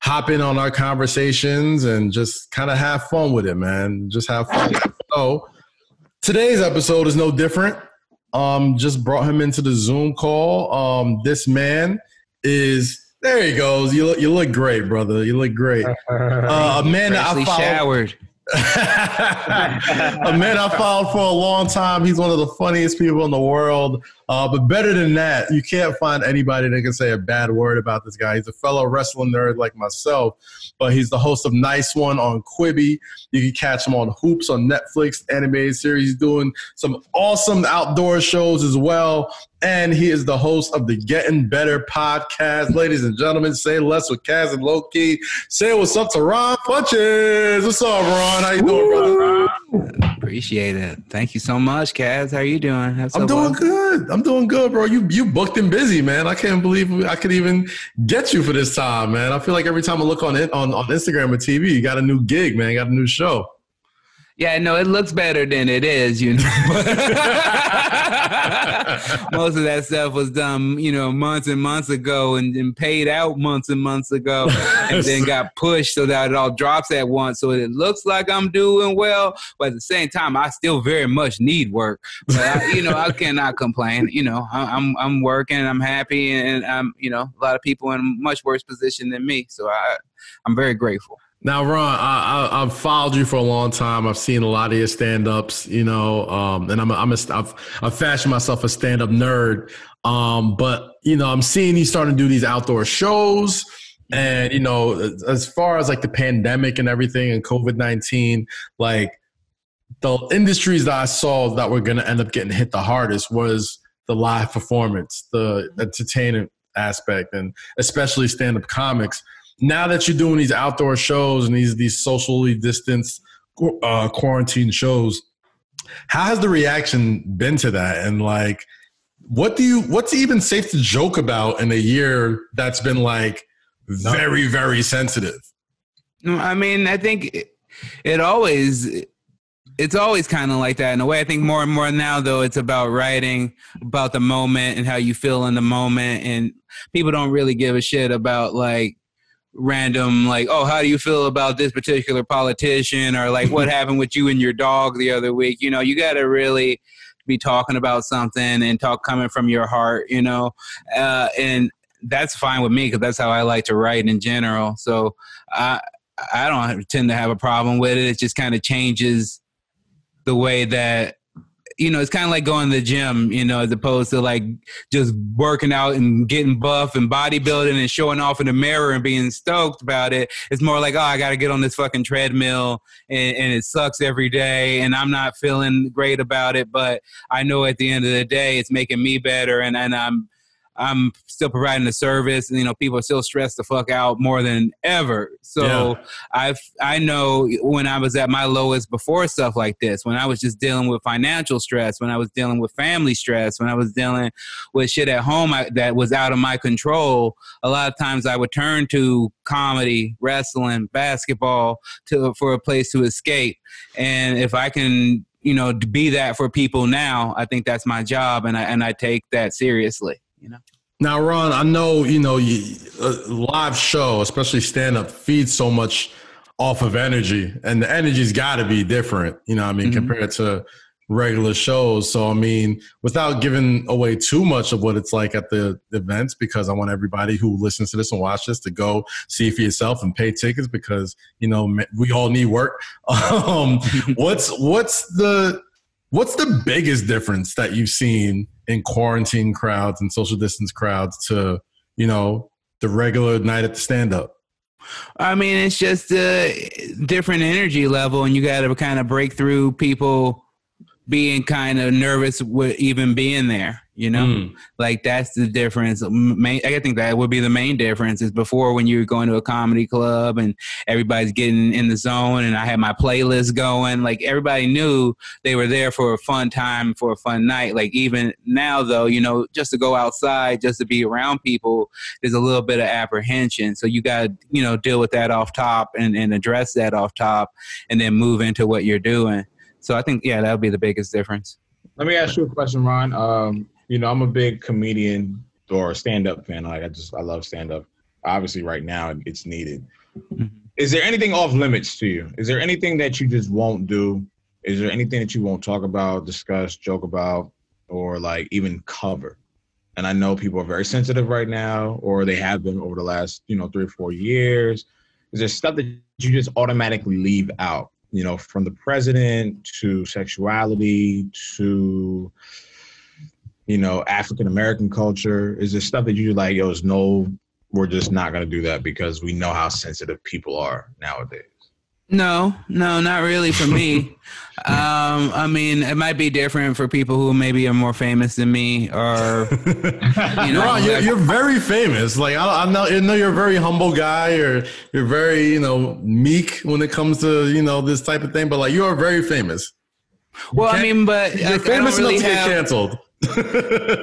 hop in on our conversations and just kind of have fun with it, man. Just have fun. So today's episode is no different. Just brought him into the Zoom call. This man is, there he goes. You look great, brother. You look great. A man that I followed. Showered. A man I followed for a long time. He's one of the funniest people in the world. But better than that, you can't find anybody that can say a bad word about this guy. He's a fellow wrestling nerd like myself, but he's the host of Nice One on Quibi. You can catch him on Hoops on Netflix, animated series. He's doing some awesome outdoor shows as well. And he is the host of the Getting Better podcast. Ladies and gentlemen, say less with Kaz and Lowkey. Say what's up to Ron Funches. What's up, Ron? How you doing, brother? Appreciate it. Thank you so much, Kaz. How are you doing? I'm doing good. I'm doing good, bro. You booked and busy, man. I can't believe I could even get you for this time, man. I feel like every time I look on Instagram or TV, you got a new gig, man. You got a new show. Yeah, no, it looks better than it is, you know. Most of that stuff was done, you know, months and months ago and paid out months and months ago and then got pushed so that it all drops at once. So it looks like I'm doing well, but at the same time, I still very much need work. But, I cannot complain. You know, I'm working, I'm happy, and I'm, you know, a lot of people in a much worse position than me. So I'm very grateful. Now, Ron, I've followed you for a long time. I've seen a lot of your stand-ups, and I've fashioned myself a stand-up nerd. But I'm seeing you starting to do these outdoor shows, and as far as like the pandemic and everything and COVID-19, like the industries that I saw that were going to end up getting hit the hardest was the live performance, the entertainment aspect, and especially stand-up comics. Now that you're doing these outdoor shows and these socially distanced quarantine shows, how has the reaction been to that? And like, what's even safe to joke about in a year that's been like very, very sensitive? I mean, I think it's always kind of like that in a way. I think more and more now, though, it's about writing about the moment and how you feel in the moment. And people don't really give a shit about like random, like, oh, how do you feel about this particular politician, or like what happened with you and your dog the other week. You got to really be talking about something and talk coming from your heart, and that's fine with me because that's how I like to write in general. So I don't tend to have a problem with it. It just kind of changes the way that, it's kind of like going to the gym, as opposed to like just working out and getting buff and bodybuilding and showing off in the mirror and being stoked about it. It's more like, oh, I got to get on this fucking treadmill and it sucks every day and I'm not feeling great about it. But I know at the end of the day, it's making me better and I'm still providing the service, and people are still stressed the fuck out more than ever. So yeah. I know when I was at my lowest before stuff like this, when I was just dealing with financial stress, when I was dealing with family stress, when I was dealing with shit at home that was out of my control, a lot of times I would turn to comedy, wrestling, basketball for a place to escape. And if I can, be that for people now, I think that's my job, and I take that seriously. Now, Ron, I know, a live show, especially stand-up, feeds so much off of energy, and the energy's got to be different, compared to regular shows. So, without giving away too much of what it's like at the events, because I want everybody who listens to this and watch this to go see for yourself and pay tickets because, we all need work. What's the biggest difference that you've seen in quarantine crowds and social distance crowds to, the regular night at the stand-up? It's just a different energy level, and you got to kind of break through people being kind of nervous with even being there, like that's the difference. I think that would be the main difference is before when you were going to a comedy club and everybody's getting in the zone and I had my playlist going, like everybody knew they were there for a fun time, for a fun night. Like even now though, just to go outside, just to be around people, there's a little bit of apprehension. So you got to, deal with that off top and address that off top and then move into what you're doing. So I think, that would be the biggest difference. Let me ask you a question, Ron. I'm a big comedian or stand-up fan. I love stand-up. Obviously, right now, it's needed. Mm-hmm. Is there anything off limits to you? Is there anything that you just won't do? Is there anything that you won't talk about, discuss, joke about, or like even cover? And I know people are very sensitive right now, or they have been over the last, 3 or 4 years. Is there stuff that you just automatically leave out? From the president to sexuality to, African-American culture? Is there stuff that you're like, we're just not going to do that because we know how sensitive people are nowadays? No, not really for me. It might be different for people who maybe are more famous than me, or you're very famous. Like I know you're a very humble guy, or you're very meek when it comes to this type of thing. But like you are very famous. Well, but you're famous enough to get canceled.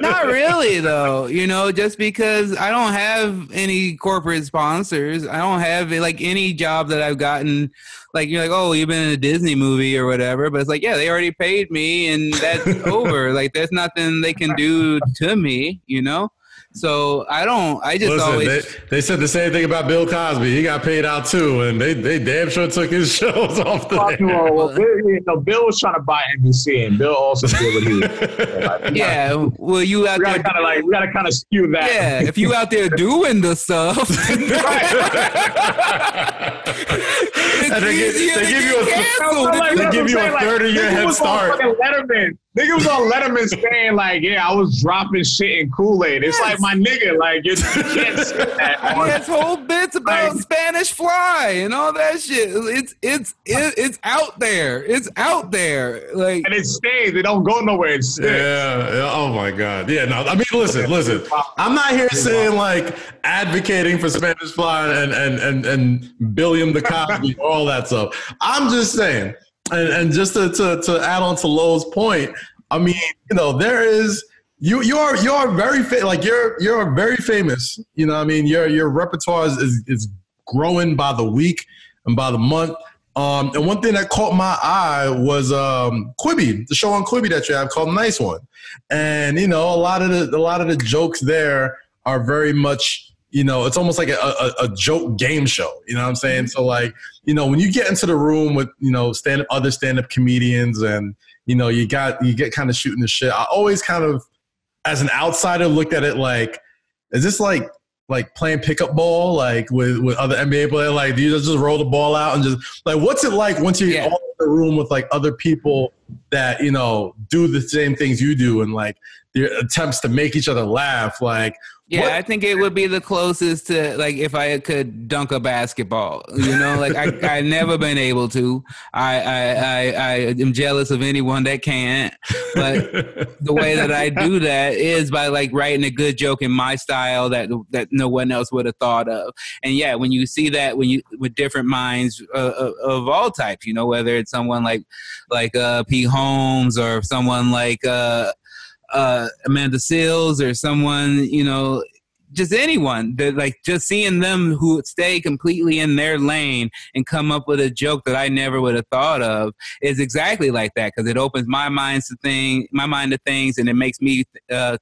Not really though, just because I don't have any corporate sponsors. I don't have like any job that I've gotten. Like you're like, oh, you've been in a Disney movie or whatever, but it's like, yeah, they already paid me and that's over. Like there's nothing they can do to me, So they said the same thing about Bill Cosby. He got paid out too, and they damn sure took his shows off the air. Well, Bill was trying to buy NBC, and Bill also did what he was. Yeah, well, you out there we gotta kind of skew that. Yeah, if you out there doing the stuff, And they give you a 30-year head start. Nigga was on Letterman saying like, yeah, I was dropping shit in Kool-Aid. It's like, my nigga, like, you can't say that. He has whole bits about Spanish Fly and all that shit. It's out there. It's out there. Like, and it stays. It don't go nowhere. It sticks. Yeah. Oh my God. Yeah. No. I mean, listen. I'm not here saying like advocating for Spanish Fly and Billiam the Cosby, all that stuff. I'm just saying. And just to add on to Lowe's point, I mean, you know, there is you're very you're very famous. You know, I mean, your repertoire is growing by the week and by the month. And one thing that caught my eye was Quibi, the show on Quibi that you have called Nice One. And you know, a lot of the jokes there are very much, you know, it's almost like a joke game show. You know what I'm saying? So like, you know, when you get into the room with, you know, other stand-up comedians and, you know, you get kind of shooting the shit. I always kind of, as an outsider, looked at it like, is this like playing pickup ball, like with other NBA players? Like, do you just roll the ball out and just like, what's it like once you're all in the room with like other people that, you know, do the same things you do and like their attempts to make each other laugh? Like, yeah, I think it would be the closest to like if I could dunk a basketball. You know, like I've never been able to. I am jealous of anyone that can't. But the way that I do that is by like writing a good joke in my style that no one else would have thought of. And yeah, when you see that with different minds of all types, you know, whether it's someone like Pete Holmes or someone like Amanda Seales or someone, you know, just anyone that like just seeing them who stay completely in their lane and come up with a joke that I never would have thought of is exactly like that, because it opens my mind to things and it makes me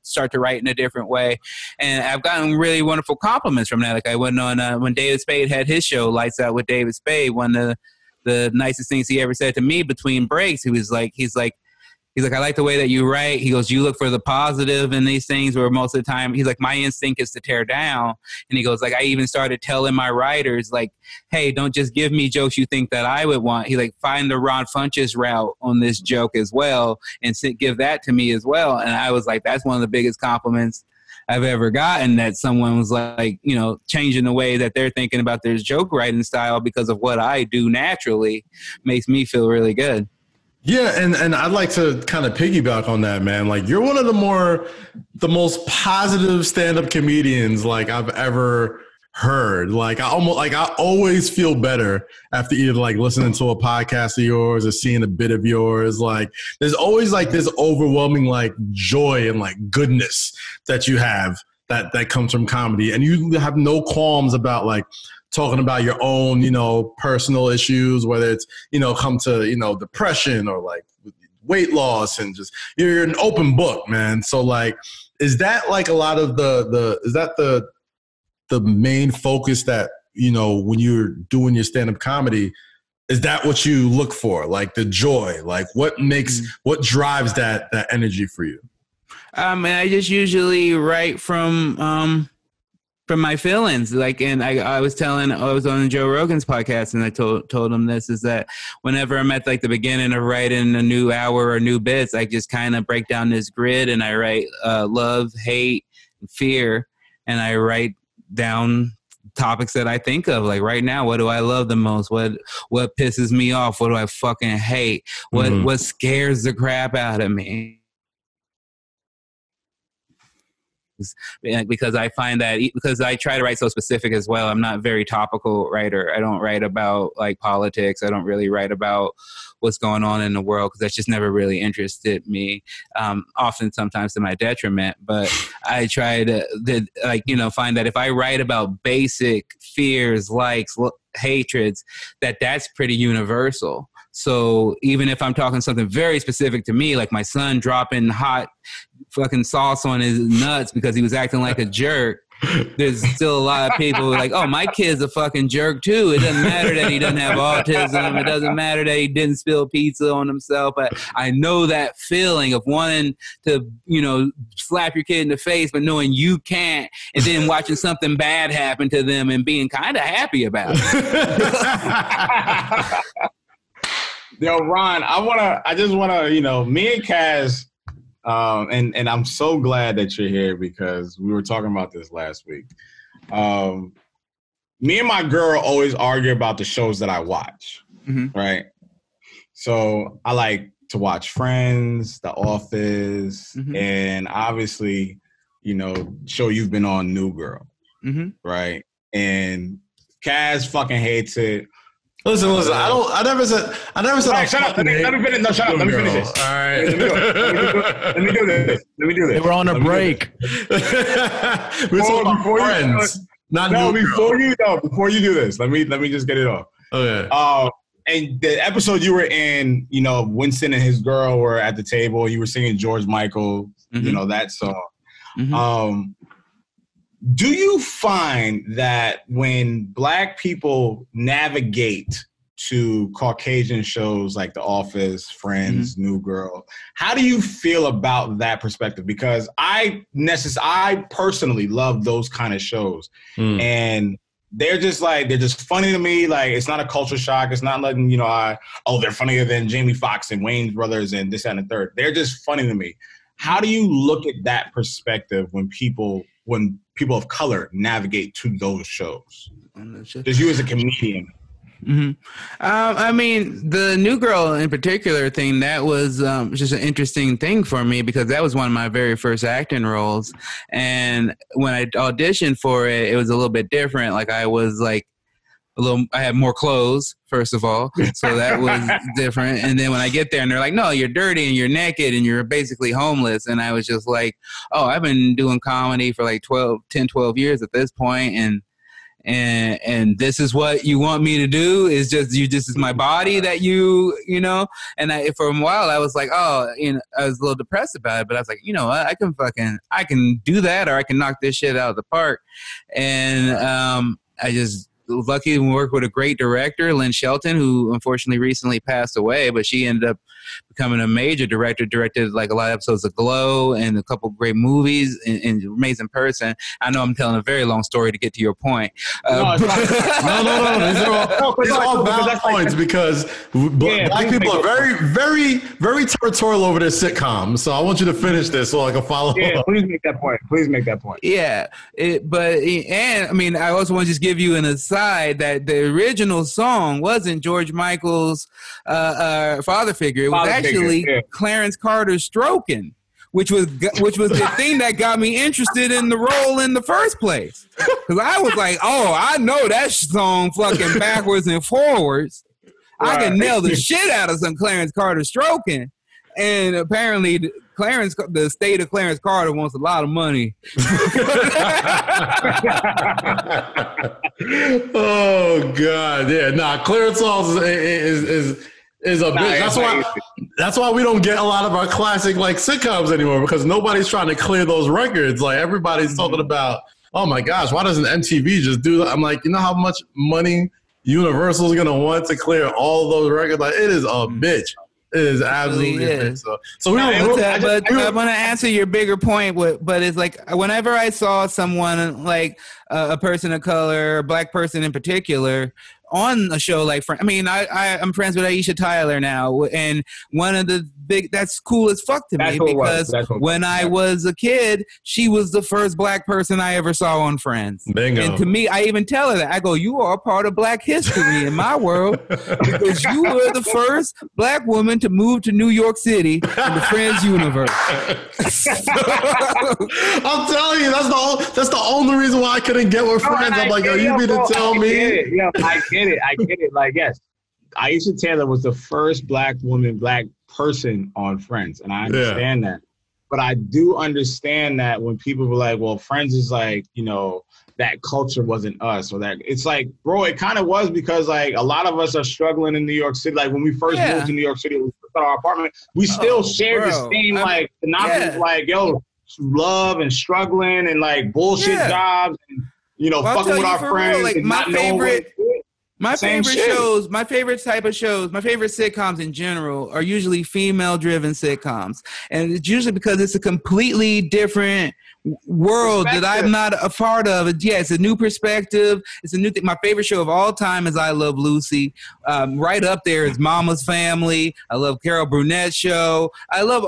start to write in a different way. And I've gotten really wonderful compliments from that. Like I went on when David Spade had his show Lights Out with David Spade, one of the nicest things he ever said to me between breaks. He's like, I like the way that you write. He goes, you look for the positive in these things where most of the time, he's like, my instinct is to tear down. And he goes, like, I even started telling my writers, like, hey, don't just give me jokes you think that I would want. He like, find the Ron Funches route on this joke as well and give that to me as well. And I was like, that's one of the biggest compliments I've ever gotten, that someone was like, you know, changing the way that they're thinking about their joke writing style because of what I do naturally makes me feel really good. Yeah, and I'd like to kind of piggyback on that, man. Like, you're one of the most positive stand-up comedians like I've ever heard. Like, I always feel better after either like listening to a podcast of yours or seeing a bit of yours. Like, there's always like this overwhelming like joy and like goodness that you have that comes from comedy, and you have no qualms about like talking about your own, you know, personal issues, whether it's, you know, come to, you know, depression or like weight loss, and just, you're an open book, man. So like, is that like a lot of is that the main focus that, you know, when you're doing your stand-up comedy, is that what you look for? Like the joy, like what drives that energy for you? And I just usually write from my feelings. Like, and I was on Joe Rogan's podcast, and I told him this, is that whenever I'm at like the beginning of writing a new hour or new bits, I just kind of break down this grid and I write love, hate, and fear, and I write down topics that I think of. Like right now, what do I love the most? What pisses me off? What do I fucking hate? What scares the crap out of me? Because I find that, because I try to write so specific as well, I'm not a very topical writer. I don't write about like politics. I don't really write about what's going on in the world, because that's just never really interested me, often sometimes to my detriment. But I try to like, you know, find that if I write about basic fears, likes, hatreds, that's pretty universal. So even if I'm talking something very specific to me, like my son dropping hot fucking sauce on his nuts because he was acting like a jerk, there's still a lot of people who are like, oh, my kid's a fucking jerk too. It doesn't matter that he doesn't have autism. It doesn't matter that he didn't spill pizza on himself. But I know that feeling of wanting to, slap your kid in the face, but knowing you can't, and then watching something bad happen to them and being kind of happy about it. Yo, Ron, I just wanna, me and Kaz, and I'm so glad that you're here because we were talking about this last week. Me and my girl always argue about the shows that I watch, right? So I like to watch Friends, The Office, and obviously, show you've been on, New Girl, right? And Kaz fucking hates it. Listen. I never said. Right, shut up. Let me finish. No, shut up. Let me finish this. All right. Let me do this. They were on a break. We're talking about Friends. Before you do this, let me just get it off. Okay. And the episode you were in, Winston and his girl were at the table. You were singing George Michael, that song. Do you find that when Black people navigate to Caucasian shows like The Office, Friends, New Girl, how do you feel about that perspective? Because I personally love those kind of shows. And they're just funny to me. Like, it's not a culture shock. It's not letting, they're funnier than Jamie Foxx and Wayne's Brothers and this and the third. They're just funny to me. How do you look at that perspective when people of color navigate to those shows? Just you as a comedian. I mean, the New Girl in particular thing, that was just an interesting thing for me because that was one of my very first acting roles. And when I auditioned for it, it was a little bit different. Like, I was like, I had more clothes, first of all, so that was different. And then when I get there and they're like, no, you're dirty and you're naked and you're basically homeless. And I was just like, oh, I've been doing comedy for like 12 years at this point, and this is what you want me to do? Is just is my body that you know? And for a while I was like, I was a little depressed about it, but I was like, I can do that, or I can knock this shit out of the park. And I just lucky to work with a great director, Lynn Shelton, who unfortunately recently passed away, but she ended up becoming a major director, directed like a lot of episodes of Glow and a couple great movies, and amazing person. I know I'm telling a very long story to get to your point. No. These are all valid points because Black people are very, very, very territorial over their sitcoms. So I want you to finish this so I can follow up. Please make that point. Yeah. I also want to just give you an aside that the original song wasn't George Michael's father figure. It was actually Clarence Carter's Stroking, which was the thing that got me interested in the role in the first place. Because I was like, oh, I know that song fucking backwards and forwards. Right. I can nail the shit out of some Clarence Carter Stroking. And apparently the state of Clarence Carter wants a lot of money. Oh God. Yeah. Clarence is a bitch. That's why we don't get a lot of our classic like sitcoms anymore, because nobody's trying to clear those records. Like, everybody's talking about, oh my gosh, why doesn't MTV just do that? I'm like, you know how much money Universal's gonna want to clear all those records? Like, it is a bitch. It is absolutely a bitch. So I want to answer your bigger point, but it's like, whenever I saw someone like a person of color, a Black person in particular, on a show like, I'm friends with Aisha Tyler now, and one of the that's cool as fuck to me, because when I was a kid, she was the first Black person I ever saw on Friends. Bingo. And to me, I even tell her that. I go, you are a part of Black history in my world, because you were the first Black woman to move to New York City in the Friends universe. I'm telling you, that's the only reason why I couldn't get with Friends. I'm like, yo, you mean to tell me? I get it. Like, yes, Aisha Taylor was the first Black woman, Black person on Friends, and I understand that. But I do understand that when people were like, well, Friends is like, that culture wasn't us, or that it's like, bro, it kind of was, because like a lot of us are struggling in New York City. Like, when we first moved to New York City, we got our apartment, we still shared the same like synopsis, like, yo, love and struggling and like bullshit jobs and fucking with our friends. Real, like, and my favorite shows, my favorite type of shows, my favorite sitcoms in general are usually female-driven sitcoms, and it's usually because it's a completely different world that I'm not a part of. Yeah, it's a new perspective. It's a new thing. My favorite show of all time is I Love Lucy. Right up there is Mama's Family. I love Carol Burnett's show. I love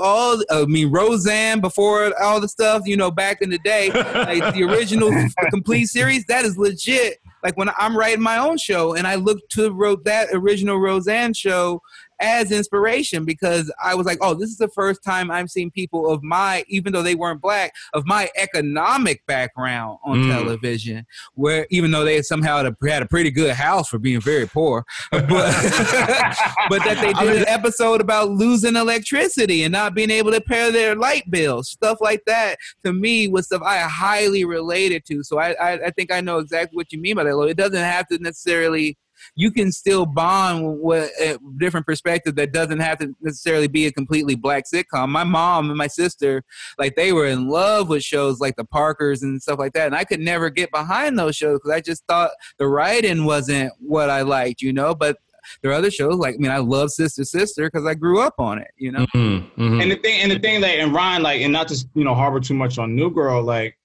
Roseanne before all the stuff, back in the day, like the original complete series. That is legit. Like when I'm writing my own show and I look to that original Roseanne show as inspiration, because I was like, oh, this is the first time I'm seeing people of my, even though they weren't black, of my economic background on television, where even though they somehow had a pretty good house for being very poor, but that they did an episode about losing electricity and not being able to pay their light bills, stuff like that, to me was stuff I highly related to. So I think I know exactly what you mean by that. It doesn't have to necessarily, you can still bond with a different perspective that doesn't have to necessarily be a completely black sitcom. My mom and my sister, like, they were in love with shows like The Parkers and stuff like that. And I could never get behind those shows because I just thought the writing wasn't what I liked, but there are other shows like, I love Sister Sister because I grew up on it, Mm-hmm. And the thing like, and Ron, like, and not to, harbor too much on New Girl, like,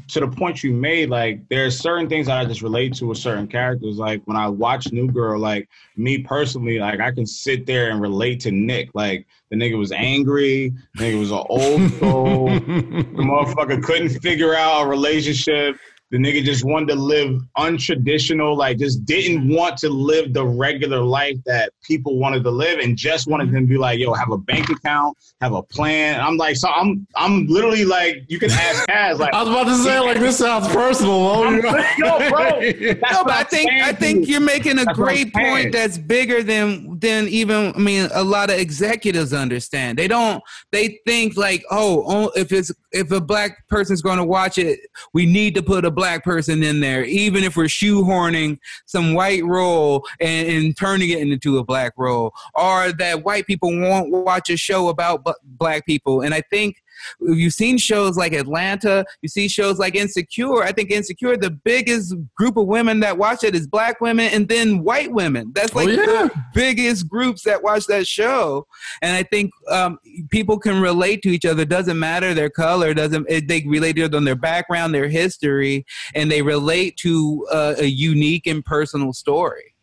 to the point you made, like, there are certain things that I just relate to with certain characters. Like when I watch New Girl, like me personally, like I can sit there and relate to Nick. Like the nigga was angry, the nigga was an old soul, the motherfucker couldn't figure out a relationship. The nigga just wanted to live untraditional, like just didn't want to live the regular life that people wanted to live, and just wanted them to be like, yo, have a bank account, have a plan. I'm like, so I'm literally like, you can ask Kaz. Like, I was about to say, like, this sounds personal. Yo, bro. No, but I think you're making a great point that's bigger than even, a lot of executives understand. They think like, if a black person's going to watch it, we need to put a black person in there, even if we're shoehorning some white role and turning it into a black role, or that white people won't watch a show about black people. And I think you've seen shows like Atlanta, you see shows like Insecure. I think Insecure, the biggest group of women that watch it is black women and then white women. That's like the biggest groups that watch that show. And I think people can relate to each other. It doesn't matter their color. They relate to it on their background, their history, and they relate to a unique and personal story.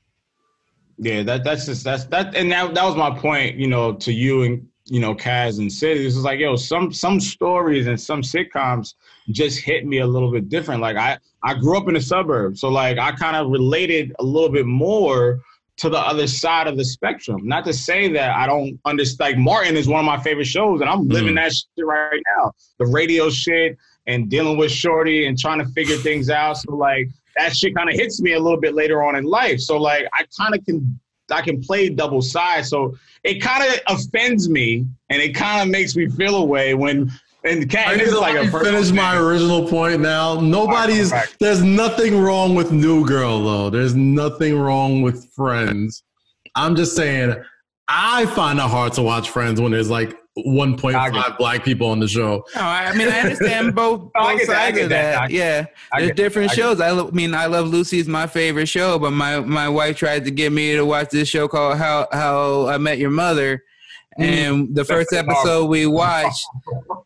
Yeah, and that was my point, to you and Kaz and Sid. This is like, yo, some stories and some sitcoms just hit me a little bit different. Like I grew up in the suburbs, so like I kind of related a little bit more to the other side of the spectrum. Not to say that I don't understand. Like Martin is one of my favorite shows, and I'm living that shit right now. The radio shit and dealing with Shorty and trying to figure things out. So like that shit kind of hits me a little bit later on in life. So like I can play double sides. So it kind of offends me and it kind of makes me feel a way when, and Cat is like a finish my original point now. There's nothing wrong with New Girl though. There's nothing wrong with Friends. I'm just saying, I find it hard to watch Friends when there's like 1.5 black people on the show. No, I understand both sides of that. Yeah, there's different shows. I Love Lucy is my favorite show, but my wife tried to get me to watch this show called How I Met Your Mother. And the first episode we watched,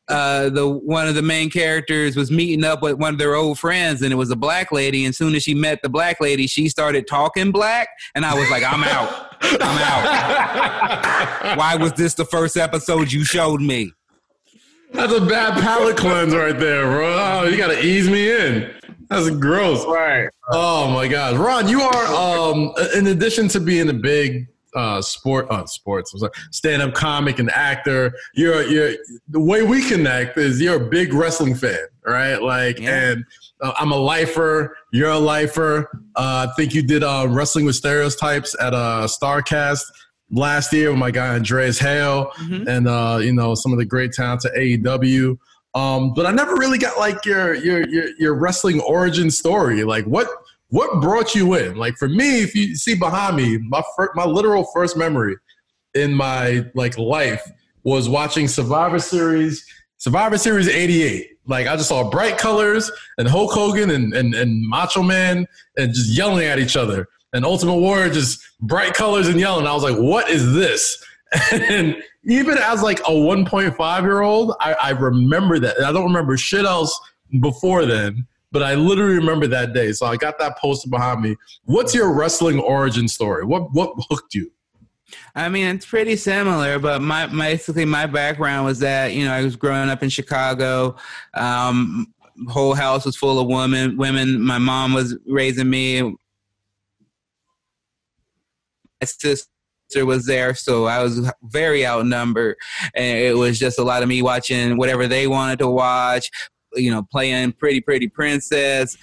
one of the main characters was meeting up with one of their old friends, and it was a black lady. And as soon as she met the black lady, she started talking black, and I was like, I'm out. Why was this the first episode you showed me? That's a bad palate cleanse right there, bro. Oh, you got to ease me in. That's gross. Right. Oh, my God. Ron, you are, in addition to being a big stand-up comic and actor, you're the way we connect is you're a big wrestling fan, right? Like, and I'm a lifer, you're a lifer. I think you did Wrestling with Stereotypes at StarCast last year with my guy Andreas Hale, and some of the great talents at AEW. But I never really got like your wrestling origin story. Like what brought you in? Like for me, if you see behind me, my literal first memory in my like life was watching Survivor Series Survivor Series 88. Like, I just saw bright colors and Hulk Hogan and Macho Man and just yelling at each other. And Ultimate Warrior, just bright colors and yelling. I was like, what is this? And even as like a 1.5-year-old, I remember that. I don't remember shit else before then, but I literally remember that day. So I got that poster behind me. What's your wrestling origin story? What hooked you? I mean, it's pretty similar, but my background was that, you know, I was growing up in Chicago. Whole house was full of women. My mom was raising me. My sister was there, so I was very outnumbered. And it was just a lot of me watching whatever they wanted to watch, you know, playing Pretty Princess,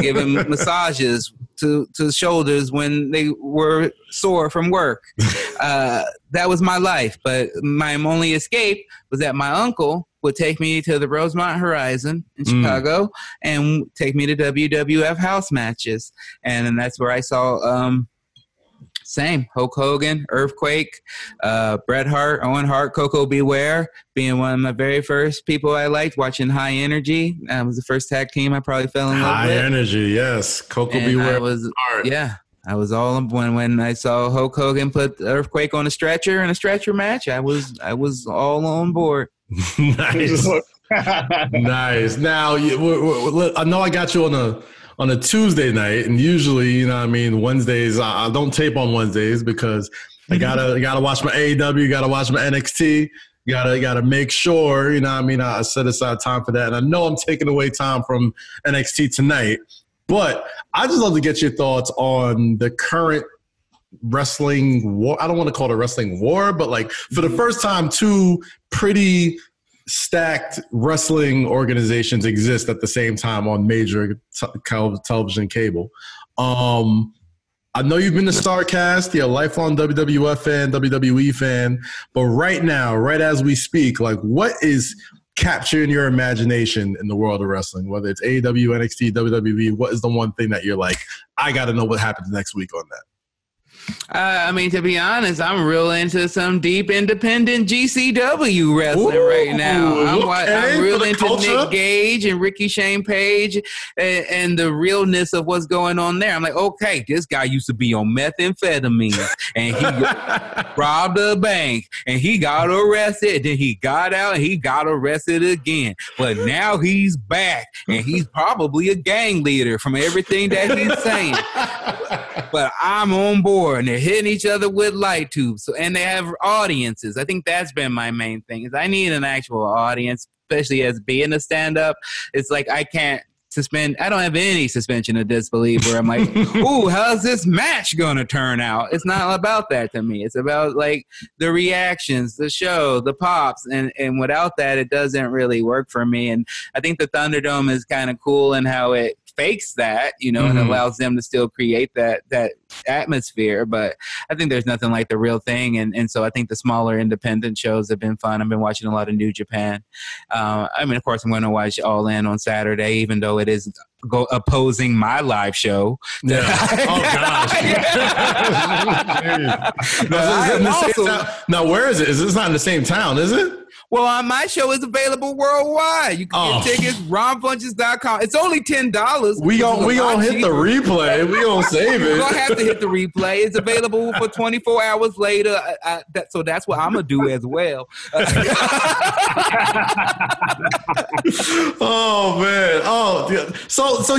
giving massages to shoulders when they were sore from work. That was my life. But my only escape was that my uncle would take me to the Rosemont Horizon in Chicago and take me to WWF house matches. And that's where I saw Hulk Hogan, Earthquake, Bret Hart, Owen Hart, Coco Beware, being one of my very first people I liked, watching High Energy. That was the first tag team I probably fell in love with. High Energy, yes. Coco Beware. I was all when I saw Hulk Hogan put Earthquake on a stretcher in a stretcher match. I was all on board. Nice. Nice. Now, I know I got you on a Tuesday night, and usually, you know what I mean, Wednesdays, I don't tape on Wednesdays because I gotta watch my AEW, gotta watch my NXT, gotta make sure, you know what I mean, I set aside time for that. And I know I'm taking away time from NXT tonight, but I just love to get your thoughts on the current wrestling war. I don't want to call it a wrestling war, but like for the first time, two pretty stacked wrestling organizations exist at the same time on major television cable. I know you've been to StarCast, you're a lifelong WWF fan, WWE fan, but right now, right as we speak, like what is capturing your imagination in the world of wrestling? Whether it's AEW, NXT, WWE, what is the one thing that you're like, I got to know what happens next week on that? I mean, to be honest, I'm real into some deep independent GCW wrestling right now. I'm real into Nick Gage and Ricky Shane Page and the realness of what's going on there. I'm like, okay, this guy used to be on methamphetamine and he robbed a bank and he got arrested. Then he got out and he got arrested again. But now he's back and he's probably a gang leader from everything that he's saying. But I'm on board. And they're hitting each other with light tubes. And they have audiences. I think that's been my main thing is I need an actual audience, especially as being a stand-up. It's like I don't have any suspension of disbelief where I'm like, ooh, how's this match going to turn out? It's not about that to me. It's about like the reactions, the show, the pops. And without that, it doesn't really work for me. And I think the Thunderdome is kind of cool in how it fakes that, you know, and allows them to still create that atmosphere. But I think there's nothing like the real thing. And so I think the smaller independent shows have been fun. I've been watching a lot of New Japan. I mean, of course, I'm going to watch All In on Saturday, even though it is opposing my live show. Yeah. Oh, gosh. Now, where is it? It's not in the same town, is it? Well, my show is available worldwide. You can get tickets, ronfunches.com. It's only $10. We gonna hit the replay. We gonna save it. We're going to have to hit the replay. It's available for 24 hours later. So that's what I'm going to do as well. Oh, man. Oh, yeah. So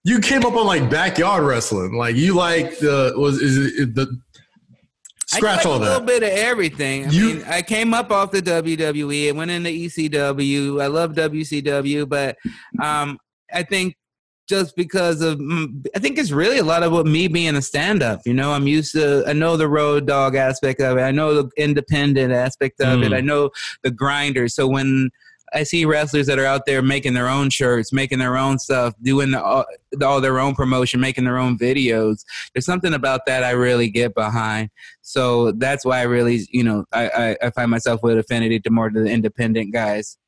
you came up on like backyard wrestling. Like you like scratch all that. A little bit of everything. I mean, I came up off the WWE. I went into ECW. I love WCW, but I think just because of, I think it's really a lot of what me being a stand-up. You know, I know the road dog aspect of it. I know the independent aspect of it. I know the grinder. So when I see wrestlers that are out there making their own shirts, making their own stuff, doing all their own promotion, making their own videos. There's something about that I really get behind. So that's why I really, you know, I find myself with affinity to more to the independent guys.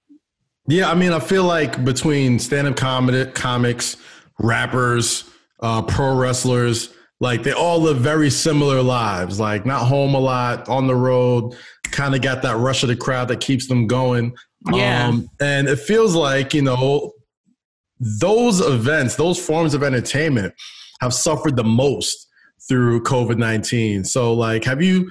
Yeah, I mean, I feel like between stand-up comics, rappers, pro wrestlers, like they all live very similar lives, like not home a lot, on the road, kind of got that rush of the crowd that keeps them going. Yeah. And it feels like, you know, those events, those forms of entertainment have suffered the most through COVID-19. So like, you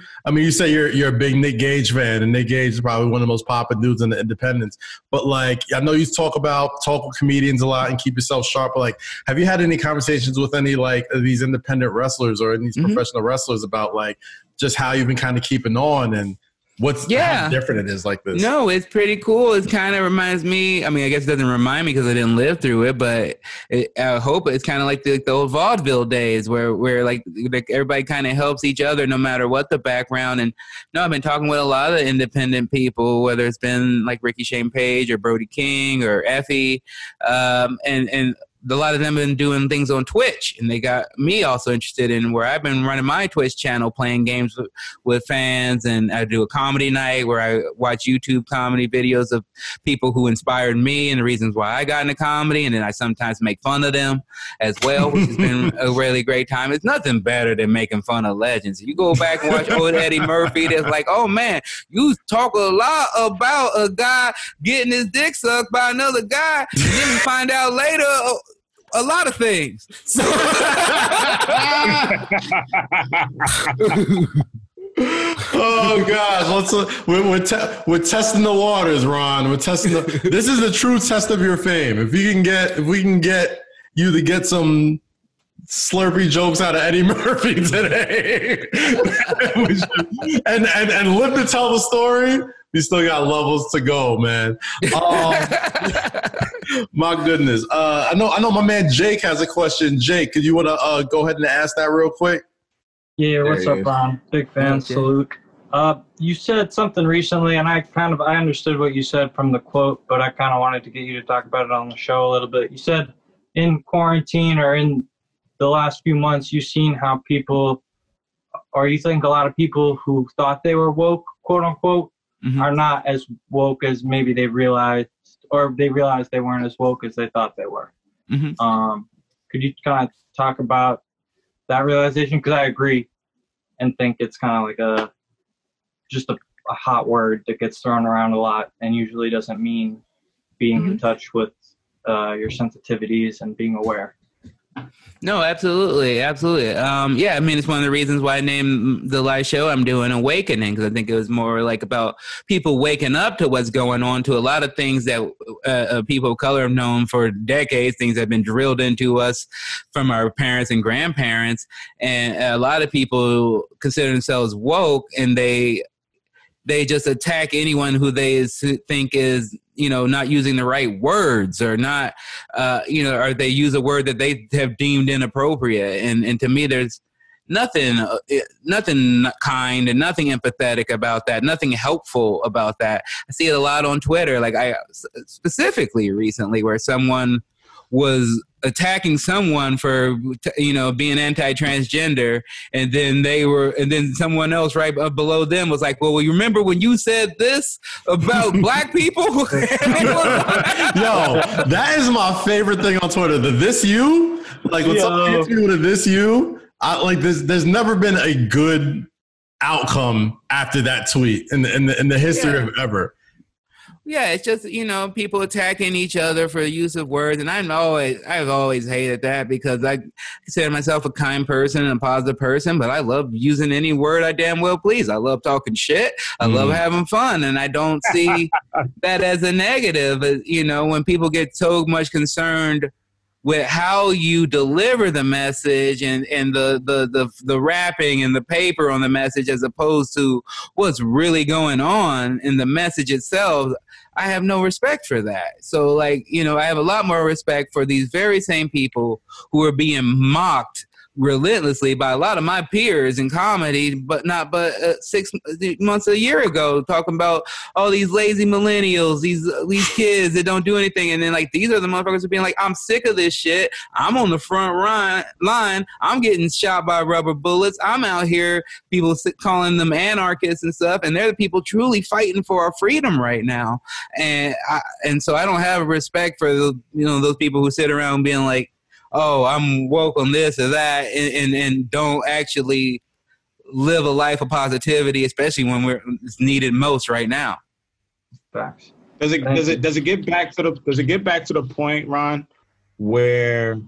say you're a big Nick Gage fan, and Nick Gage is probably one of the most popular dudes in the independents, but like, I know you talk with comedians a lot and keep yourself sharp, but like, have you had any conversations with any like these independent wrestlers or these professional wrestlers about like just how you've been kind of keeping on and how different it is like this? No, it's pretty cool. It kind of reminds me, I mean, I guess it doesn't remind me because I didn't live through it, but I hope it's kind of like the old vaudeville days where like everybody kind of helps each other no matter what the background. And no, I've been talking with a lot of independent people, whether it's been like Ricky Shane Page or Brody King or Effie, and a lot of them have been doing things on Twitch, and they got me also interested in where I've been running my Twitch channel, playing games with fans, and I do a comedy night where I watch YouTube comedy videos of people who inspired me and the reasons why I got into comedy, and then I sometimes make fun of them as well, which has been a really great time. It's nothing better than making fun of legends. You go back and watch old Eddie Murphy, that's like, oh man, you talk a lot about a guy getting his dick sucked by another guy, and then you find out later a lot of things. So oh gosh, we're testing the waters, Ron. This is the true test of your fame. If we can get you to get some Slurpee jokes out of Eddie Murphy today, and live to tell the story, we still got levels to go, man. My goodness. I know my man Jake has a question. Jake, could you want to go ahead and ask that real quick? Yeah, what's up, Ron? Big fan, okay. Salute. You said something recently, and I understood what you said from the quote, but I kind of wanted to get you to talk about it on the show a little bit. You said in quarantine or in the last few months, you've seen how people, or you think a lot of people who thought they were woke, quote unquote, are not as woke as maybe they realized, or they realized they weren't as woke as they thought they were. Could you kind of talk about that realization? Because I agree and think it's kind of like just a hot word that gets thrown around a lot and usually doesn't mean being in touch with your sensitivities and being aware. No, absolutely. Absolutely. Yeah, I mean, it's one of the reasons why I named the live show I'm doing Awakening, because I think it was more like about people waking up to what's going on, to a lot of things that people of color have known for decades, things that have been drilled into us from our parents and grandparents. And a lot of people consider themselves woke, and they just attack anyone who they think is, not using the right words, or not, or they use a word that they have deemed inappropriate. And to me, there's nothing kind and nothing empathetic about that, nothing helpful about that. I see it a lot on Twitter, like specifically recently, where someone was attacking someone for being anti-transgender, and then someone else right below them was like, well, you remember when you said this about black people? Yo, that is my favorite thing on Twitter, the this you, like when someone hits you with a this you, there's never been a good outcome after that tweet in the history of ever. Yeah, it's just, people attacking each other for the use of words. And I've always hated that, because I consider myself a kind person and a positive person, but I love using any word I damn well please. I love talking shit. I love having fun. And I don't see that as a negative. When people get so much concerned with how you deliver the message and the wrapping and the paper on the message, as opposed to what's really going on in the message itself, I have no respect for that. So I have a lot more respect for these very same people who are being mocked relentlessly by a lot of my peers in comedy, but 6 months, a year ago, talking about all these lazy millennials, these kids that don't do anything. And then these are the motherfuckers who are being like, I'm sick of this shit. I'm on the front line. I'm getting shot by rubber bullets. I'm out here, people calling them anarchists and stuff. And they're the people truly fighting for our freedom right now. And so I don't have respect for those people who sit around being like, oh, I'm woke on this or that, and don't actually live a life of positivity, especially when it's needed most right now. Facts. Does it get back to the point, Ron, where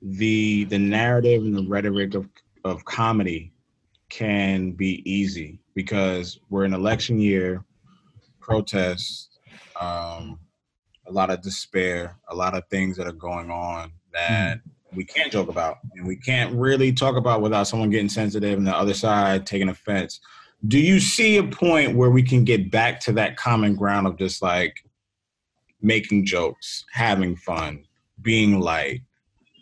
the narrative and the rhetoric of comedy can be easy because we're in election year, protests, a lot of despair, a lot of things that are going on that we can't joke about and we can't really talk about without someone getting sensitive and the other side taking offense. Do you see a point where we can get back to that common ground of just like making jokes, having fun, being light,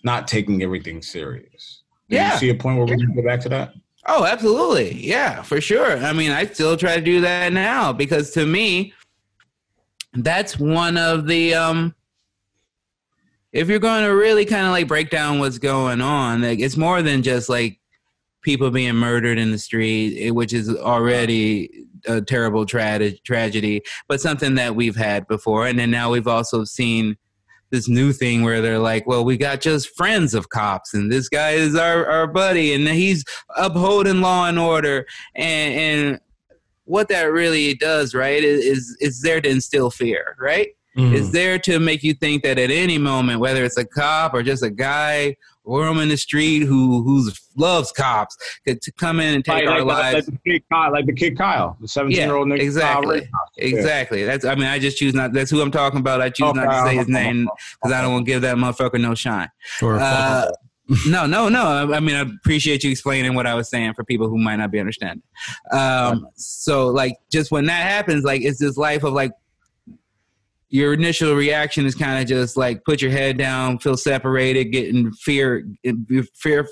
not taking everything serious? Do you see a point where we can go back to that? Oh, absolutely. Yeah, for sure. I mean, I still try to do that now because to me, that's one of the, if you're going to really kind of like break down what's going on, like it's more than just like people being murdered in the street, which is already a terrible tragedy, but something that we've had before. And then now we've also seen this new thing where they're like, well, we got just friends of cops and this guy is our buddy and he's upholding law and order. And what that really does, right, is there to instill fear, right? It's there to make you think that at any moment, whether it's a cop or just a guy or in the street who loves cops, to come in and take our lives. Like the kid Kyle, the 17-year-old nigga. Exactly. I just choose not. That's who I'm talking about. I choose not to say his name because I don't want to give that motherfucker no shine. No. I mean, I appreciate you explaining what I was saying for people who might not be understanding. So, like, just when that happens, like, it's this life of like. Your initial reaction is kind of just like put your head down, feel separated, getting fear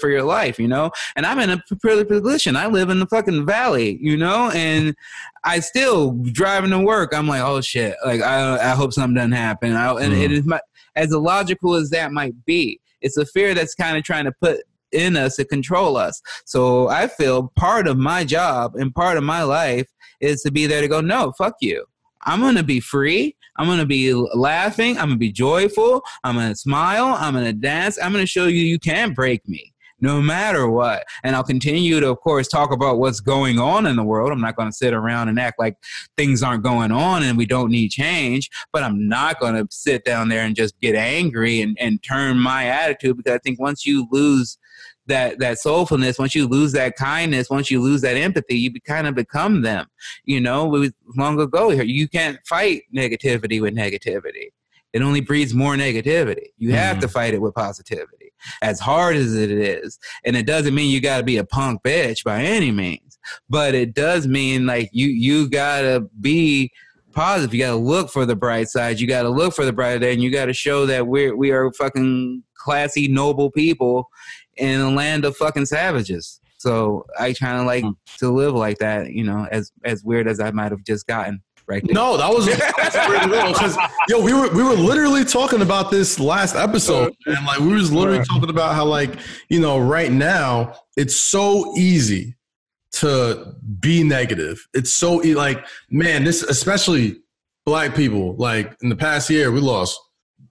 for your life, you know? And I'm in a privileged position. I live in the fucking valley, you know? And I still driving to work. I'm like, oh shit. Like, I hope something doesn't happen. And it is as illogical as that might be. It's a fear that's kind of trying to put in us to control us. So I feel part of my job and part of my life is to be there to go, no, fuck you. I'm going to be free. I'm going to be laughing. I'm going to be joyful. I'm going to smile. I'm going to dance. I'm going to show you can't break me no matter what. And I'll continue to, of course, talk about what's going on in the world. I'm not going to sit around and act like things aren't going on and we don't need change. But I'm not going to sit down there and just get angry and turn my attitude, because I think once you lose that soulfulness, once you lose that kindness, once you lose that empathy, you kind of become them. You know, long ago here, you can't fight negativity with negativity. It only breeds more negativity. You have to fight it with positivity, as hard as it is. And it doesn't mean you got to be a punk bitch by any means, but it does mean like you got to be positive. You got to look for the bright side. You got to look for the brighter day, and you got to show that we are fucking classy, noble people in a land of fucking savages. So I kind of like to live like that, you know, as weird as I might have just gotten right there. No, that was weird because we were literally talking about this last episode, and like we was literally talking about how, like, you know, right now it's so easy to be negative. It's so like, man, this, especially black people, like in the past year we lost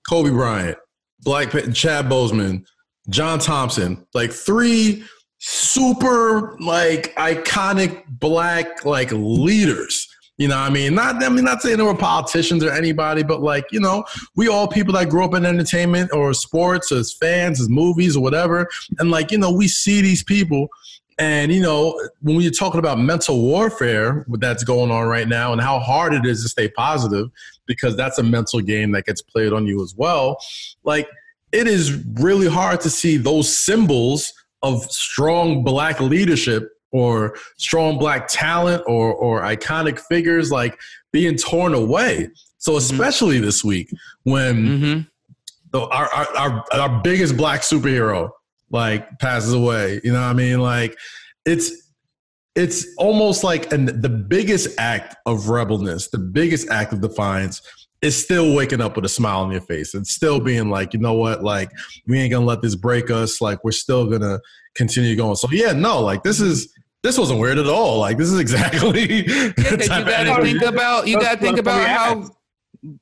Kobe Bryant, Chad Boseman, John Thompson, like 3 super like iconic black like leaders. You know what I mean? Not saying they were politicians or anybody, but like, you know, we all people that grew up in entertainment or sports, as fans, as movies or whatever. And like, you know, we see these people, and, you know, when you're talking about mental warfare that's going on right now and how hard it is to stay positive, because that's a mental game that gets played on you as well. Like, it is really hard to see those symbols of strong black leadership or strong black talent or iconic figures like being torn away. So especially this week when our biggest black superhero like passes away, you know what I mean? Like it's almost like the biggest act of rebelness, the biggest act of defiance is still waking up with a smile on your face and still being like, you know what, like we ain't gonna let this break us. Like we're still gonna continue going. So yeah, no, like this wasn't weird at all. Like this is exactly. Yeah, you gotta think about how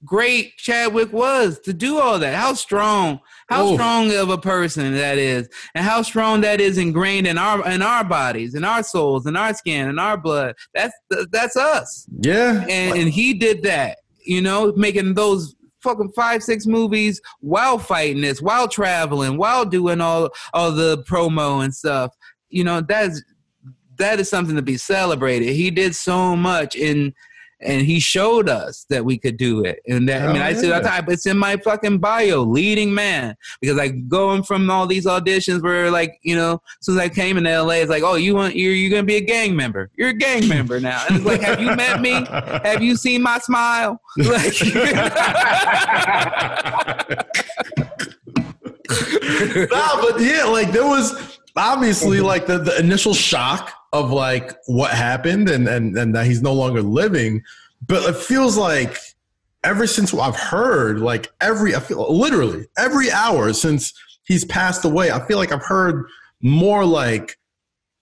great Chadwick was to do all that. How strong of a person that is, and how strong that is ingrained in our bodies, in our souls, in our skin, in our blood. That's us. Yeah. And he did that, making those fucking 5-6 movies while fighting this, while traveling, while doing all the promo and stuff. That is something to be celebrated. He did so much and he showed us that we could do it. And that, I said all the time, it's in my fucking bio, leading man. Because going from all these auditions where as soon as I came into LA, it's like, oh, you're gonna be a gang member. You're a gang member now. And it's like, have you met me? Have you seen my smile? But yeah, there was obviously the initial shock of what happened and that he's no longer living, but it feels like ever since I've heard literally every hour since he's passed away, I feel like I've heard more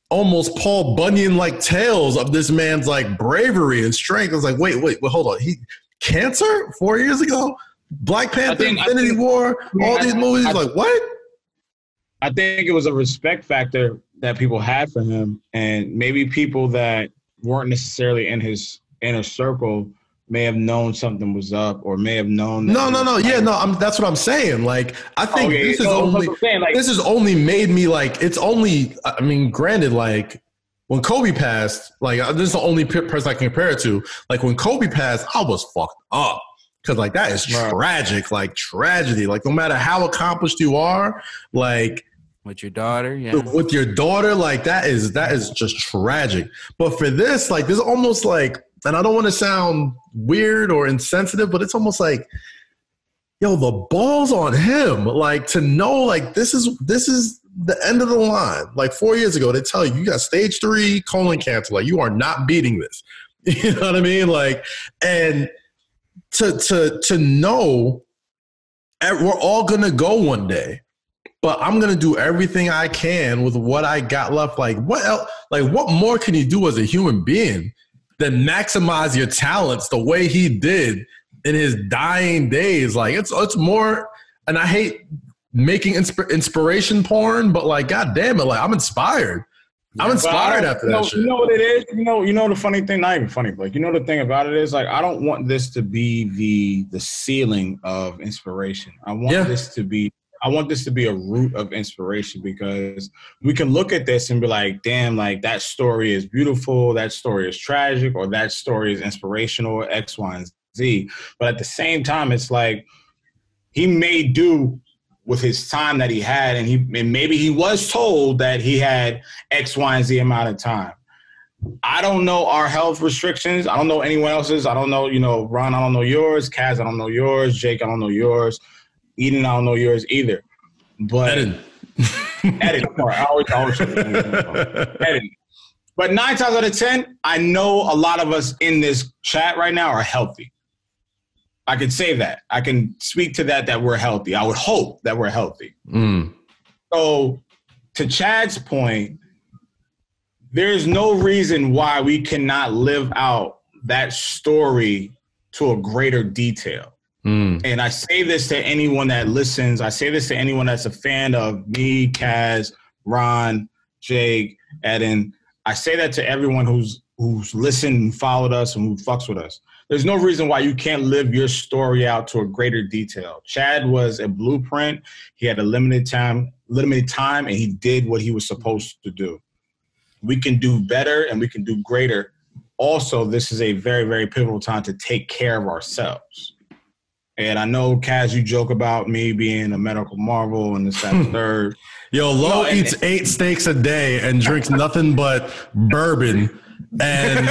almost Paul Bunyan tales of this man's bravery and strength. I was like, wait, hold on, cancer 4 years ago, Black Panther, Infinity War, all these movies, what? I think it was a respect factor that people had for him, and maybe people that weren't necessarily in his inner circle may have known something was up, or may have known. That's what I'm saying. I think this has only made me it's only. I mean, granted, when Kobe passed, this is the only person I can compare it to. When Kobe passed, I was fucked up. Because that is tragic, tragedy. No matter how accomplished you are, with your daughter, yeah. With your daughter, that is just tragic. But for this, this is almost and I don't want to sound weird or insensitive, but it's almost yo, the ball's on him. To know this is the end of the line. 4 years ago, they tell you got stage 3 colon cancer. You are not beating this. You know what I mean? And to know we're all gonna go one day, but I'm gonna do everything I can with what I got left. What else? What more can you do as a human being than maximize your talents the way he did in his dying days? It's more. And I hate making inspiration porn, but God damn it, I'm inspired. I'm inspired after that shit. You know what it is? You know the funny thing, not even funny, but the thing about it is I don't want this to be the ceiling of inspiration. I want this to be a root of inspiration, because we can look at this and be like, damn, that story is beautiful, that story is tragic, or that story is inspirational, X, Y, and Z. But at the same time, it's he made do with his time that he had, and maybe he was told that he had X, Y, and Z amount of time. I don't know our health restrictions. I don't know anyone else's. I don't know, Ron, I don't know yours. Kaz, I don't know yours. Jake, I don't know yours. Eden, I don't know yours either. But Eden. I always Eden. But 9 times out of 10, I know a lot of us in this chat right now are healthy. I can say that. I can speak to that we're healthy. I would hope that we're healthy. So to Chad's point, there's no reason why we cannot live out that story to a greater detail. And I say this to anyone that listens. I say this to anyone that's a fan of me, Kaz, Ron, Jake, Eden. I say that to everyone who's listened and followed us and who fucks with us. There's no reason why you can't live your story out to a greater detail. Chad was a blueprint. He had a limited time, and he did what he was supposed to do. We can do better and we can do greater. Also, this is a very, very pivotal time to take care of ourselves. And I know, Kaz, you joke about me being a medical marvel and this, that, and third. Yo, Low eats 8 steaks a day and drinks nothing but bourbon. And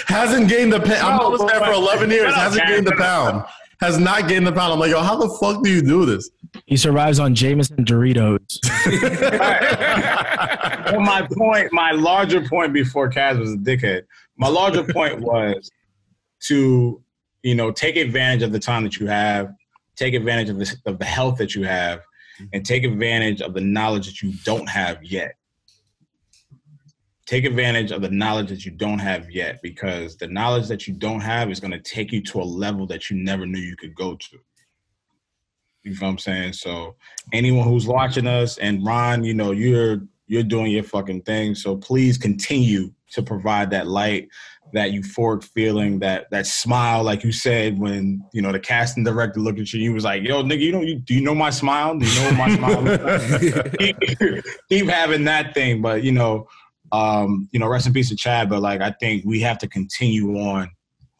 hasn't gained the pound. I'm on this man for 11 years. Hasn't gained the pound. Has not gained the pound. I'm like, yo, how the fuck do you do this? He survives on Jameson Doritos. Well, my larger point before Kaz was a dickhead. My larger point was to, take advantage of the time that you have, take advantage of the health that you have, and take advantage of the knowledge that you don't have yet. take advantage of the knowledge that you don't have yet, because the knowledge that you don't have is going to take you to a level that you never knew you could go to. You know what I'm saying? So anyone who's watching us, and Ron, you know, you're doing your fucking thing. So please continue to provide that light, that euphoric feeling, that smile, like you said, when, you know, the casting director looked at you, he was like, yo, nigga, do you know my smile? Do you know what my smile looks like? Keep having that thing. But, you know, rest in peace to Chad. But, like, I think we have to continue on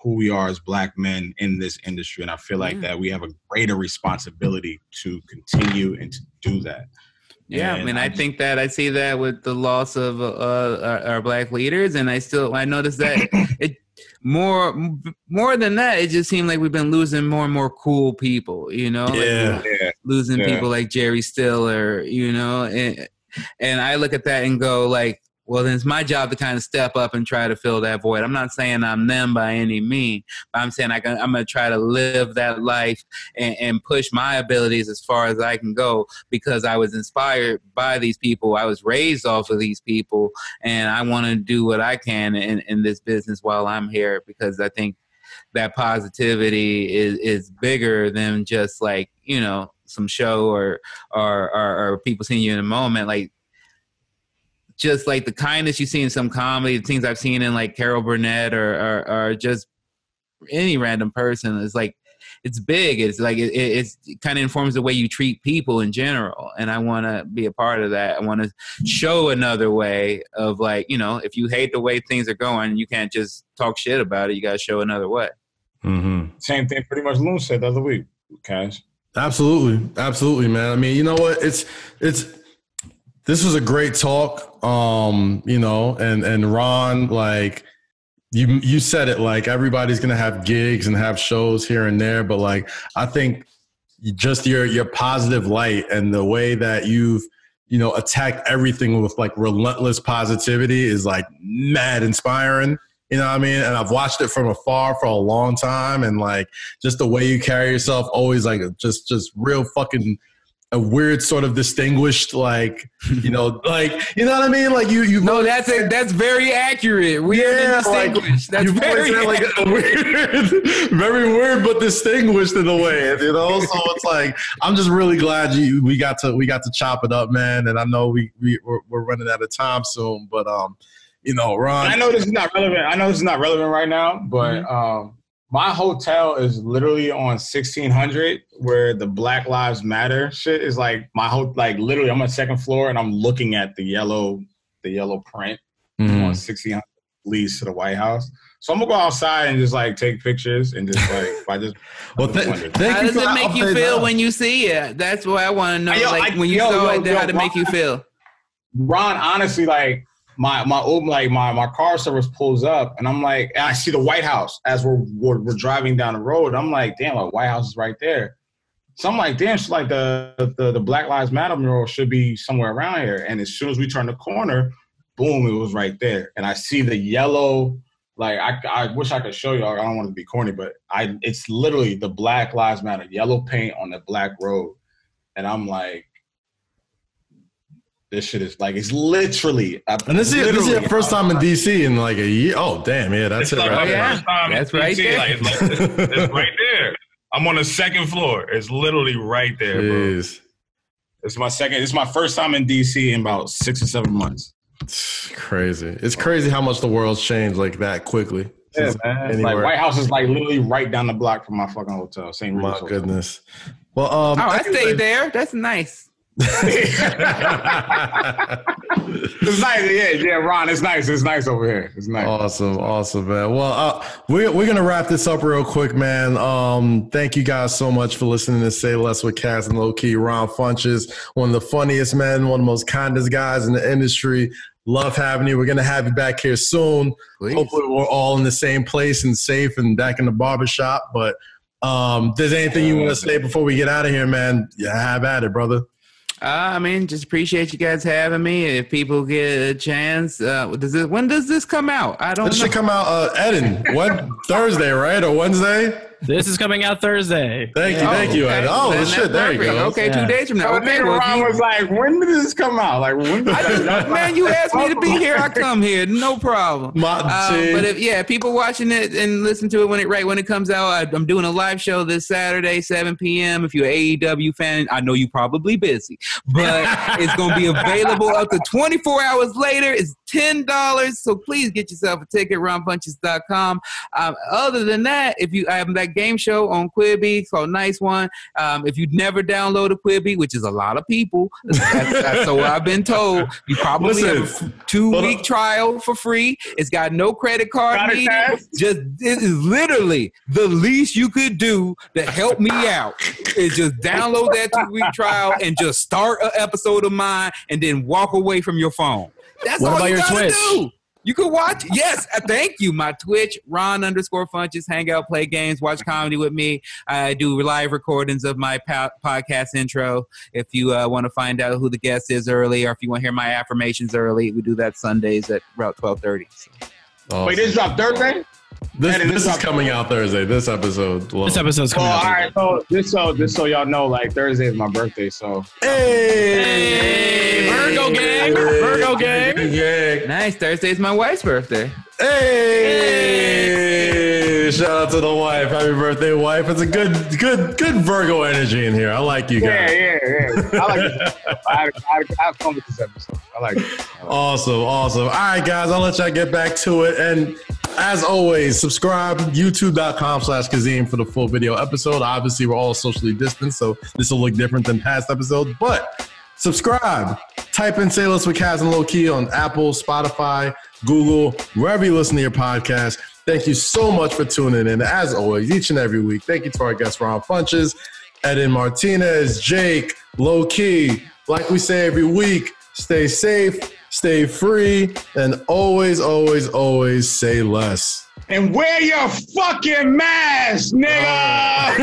who we are as Black men in this industry. And I feel like that we have a greater responsibility to continue and to do that. Yeah, and I mean, I think that I see that with the loss of our Black leaders, and I noticed that it more than that, it just seemed like we've been losing more and more cool people, you know, losing people like Jerry Stiller, you know, and I look at that and go like, well, then it's my job to kind of step up and try to fill that void. I'm not saying I'm them by any means, but I'm saying I'm going to try to live that life and push my abilities as far as I can go, because I was inspired by these people. I was raised off of these people, and I want to do what I can in this business while I'm here, because I think that positivity is bigger than just like, you know, some show or people seeing you in a moment. Like, just like the kindness you see in some comedy, the things I've seen in like Carol Burnett or just any random person, is like, it's big. It's like, it kind of informs the way you treat people in general. And I want to be a part of that. I want to show another way of, like, you know, if you hate the way things are going, you can't just talk shit about it. You got to show another way. Mm-hmm. Same thing pretty much Loon said the other week, Kaz. Absolutely, man. I mean, you know what? This was a great talk, you know, and Ron, like, you said it, like, everybody's going to have gigs and have shows here and there. But, like, I think just your positive light and the way that you've, you know, attacked everything with, like, relentless positivity is, like, mad inspiring. You know what I mean? And I've watched it from afar for a long time. And, like, just the way you carry yourself, always, like, just real fucking a weird sort of distinguished, like, you know, like, you know what I mean? Like you no, that's very accurate. Weird and distinguished. Like, that's very like weird, very weird, but distinguished in a way, you know? So it's like, I'm just really glad we got to chop it up, man. And I know we're running out of time soon, but, you know, Ron, I know this is not relevant right now, but, my hotel is literally on 1600, where the Black Lives Matter shit is like like literally I'm on the second floor and I'm looking at the yellow print on 1600 leads to the White House. So I'm gonna go outside and just like take pictures and just like well, how does it make you feel when you see it? That's what I want to know. When you saw it, how did it make you feel? Ron, honestly, like, my car service pulls up and I'm like, and I see the White House as we're driving down the road. I'm like, damn, the White House is right there. So I'm like, damn, it's like the Black Lives Matter mural should be somewhere around here. And as soon as we turn the corner, boom, it was right there. And I see the yellow, like, I wish I could show you. I don't want to be corny, but it's literally the Black Lives Matter yellow paint on the black road. And I'm like, this shit is like, it's literally. And this is your first time in DC in like a year. Oh, damn. Yeah, that's it. Like right there. That's right there. Like, it's right there. I'm on the second floor. It's literally right there, bro. It's my first time in DC in about 6 or 7 months. It's crazy. It's crazy how much the world's changed like that quickly. Yeah, man. It's like White House is like literally right down the block from my fucking hotel. St. Regis My goodness. Well, I stayed there. That's nice. It's nice, yeah, Ron. It's nice over here. It's nice. Awesome, man. Well, we're gonna wrap this up real quick, man. Thank you guys so much for listening to Say Less with Kaz and Lowkey. Ron Funches, one of the funniest men, one of the most kindest guys in the industry. Love having you. We're gonna have you back here soon. Please. Hopefully, we're all in the same place and safe and back in the barbershop. But if there's anything you want to say before we get out of here, man, have at it, brother. I mean, just appreciate you guys having me. If people get a chance, when does this come out? I don't know. This should come out, Eden, what, Thursday, right? Or Wednesday? This is coming out Thursday. Thank you. Okay. Oh, Then shit, there you go. Okay, 2 days from now. Okay, well, Ron was like, when did this come out? Like, when did man, you asked me to be here, I come here, no problem. But if people watching it and listen to it when it comes out, I'm doing a live show this Saturday, 7 p.m. If you're an AEW fan, I know you're probably busy, but it's going to be available up to 24 hours later. It's $10, so please get yourself a ticket, ronfunches.com. Other than that, I have that game show on Quibi, it's called Nice One. If you've never downloaded Quibi, which is a lot of people, that's so I've been told, you probably have a 2-week trial for free. It's got no credit card needed. It is literally the least you could do to help me out is just download that 2-week trial and just start an episode of mine and then walk away from your phone. That's what all about you your gotta Twitch? do. You can watch. Yes, thank you. My Twitch, Ron_Funches, hang out, play games, watch comedy with me. I do live recordings of my podcast intro. If you want to find out who the guest is early, or if you want to hear my affirmations early, we do that Sundays at around 12:30. So. Awesome. Wait, this dropped Thursday? This is coming out Thursday. This episode's coming out. All right, so just so y'all know, like Thursday is my birthday, so. Hey, Virgo gang, Virgo gang. Nice. Thursday is my wife's birthday. Hey! Shout out to the wife. Happy birthday, wife. It's a good Virgo energy in here. I like you guys. Yeah. I like it. I have fun with this episode. I like it. Awesome. All right, guys, I'll let y'all get back to it. And as always, subscribe, youtube.com/Kazim for the full video episode. Obviously, we're all socially distanced, so this will look different than past episodes. But subscribe. Type in Say Less with Kaz and Lowkey on Apple, Spotify, Google, wherever you listen to your podcast. Thank you so much for tuning in. As always, each and every week, thank you to our guest, Ron Funches, Eden Martinez, Jake, Lowkey. Like we say every week, stay safe, stay free, and always, always, always say less. And wear your fucking mask, nigga!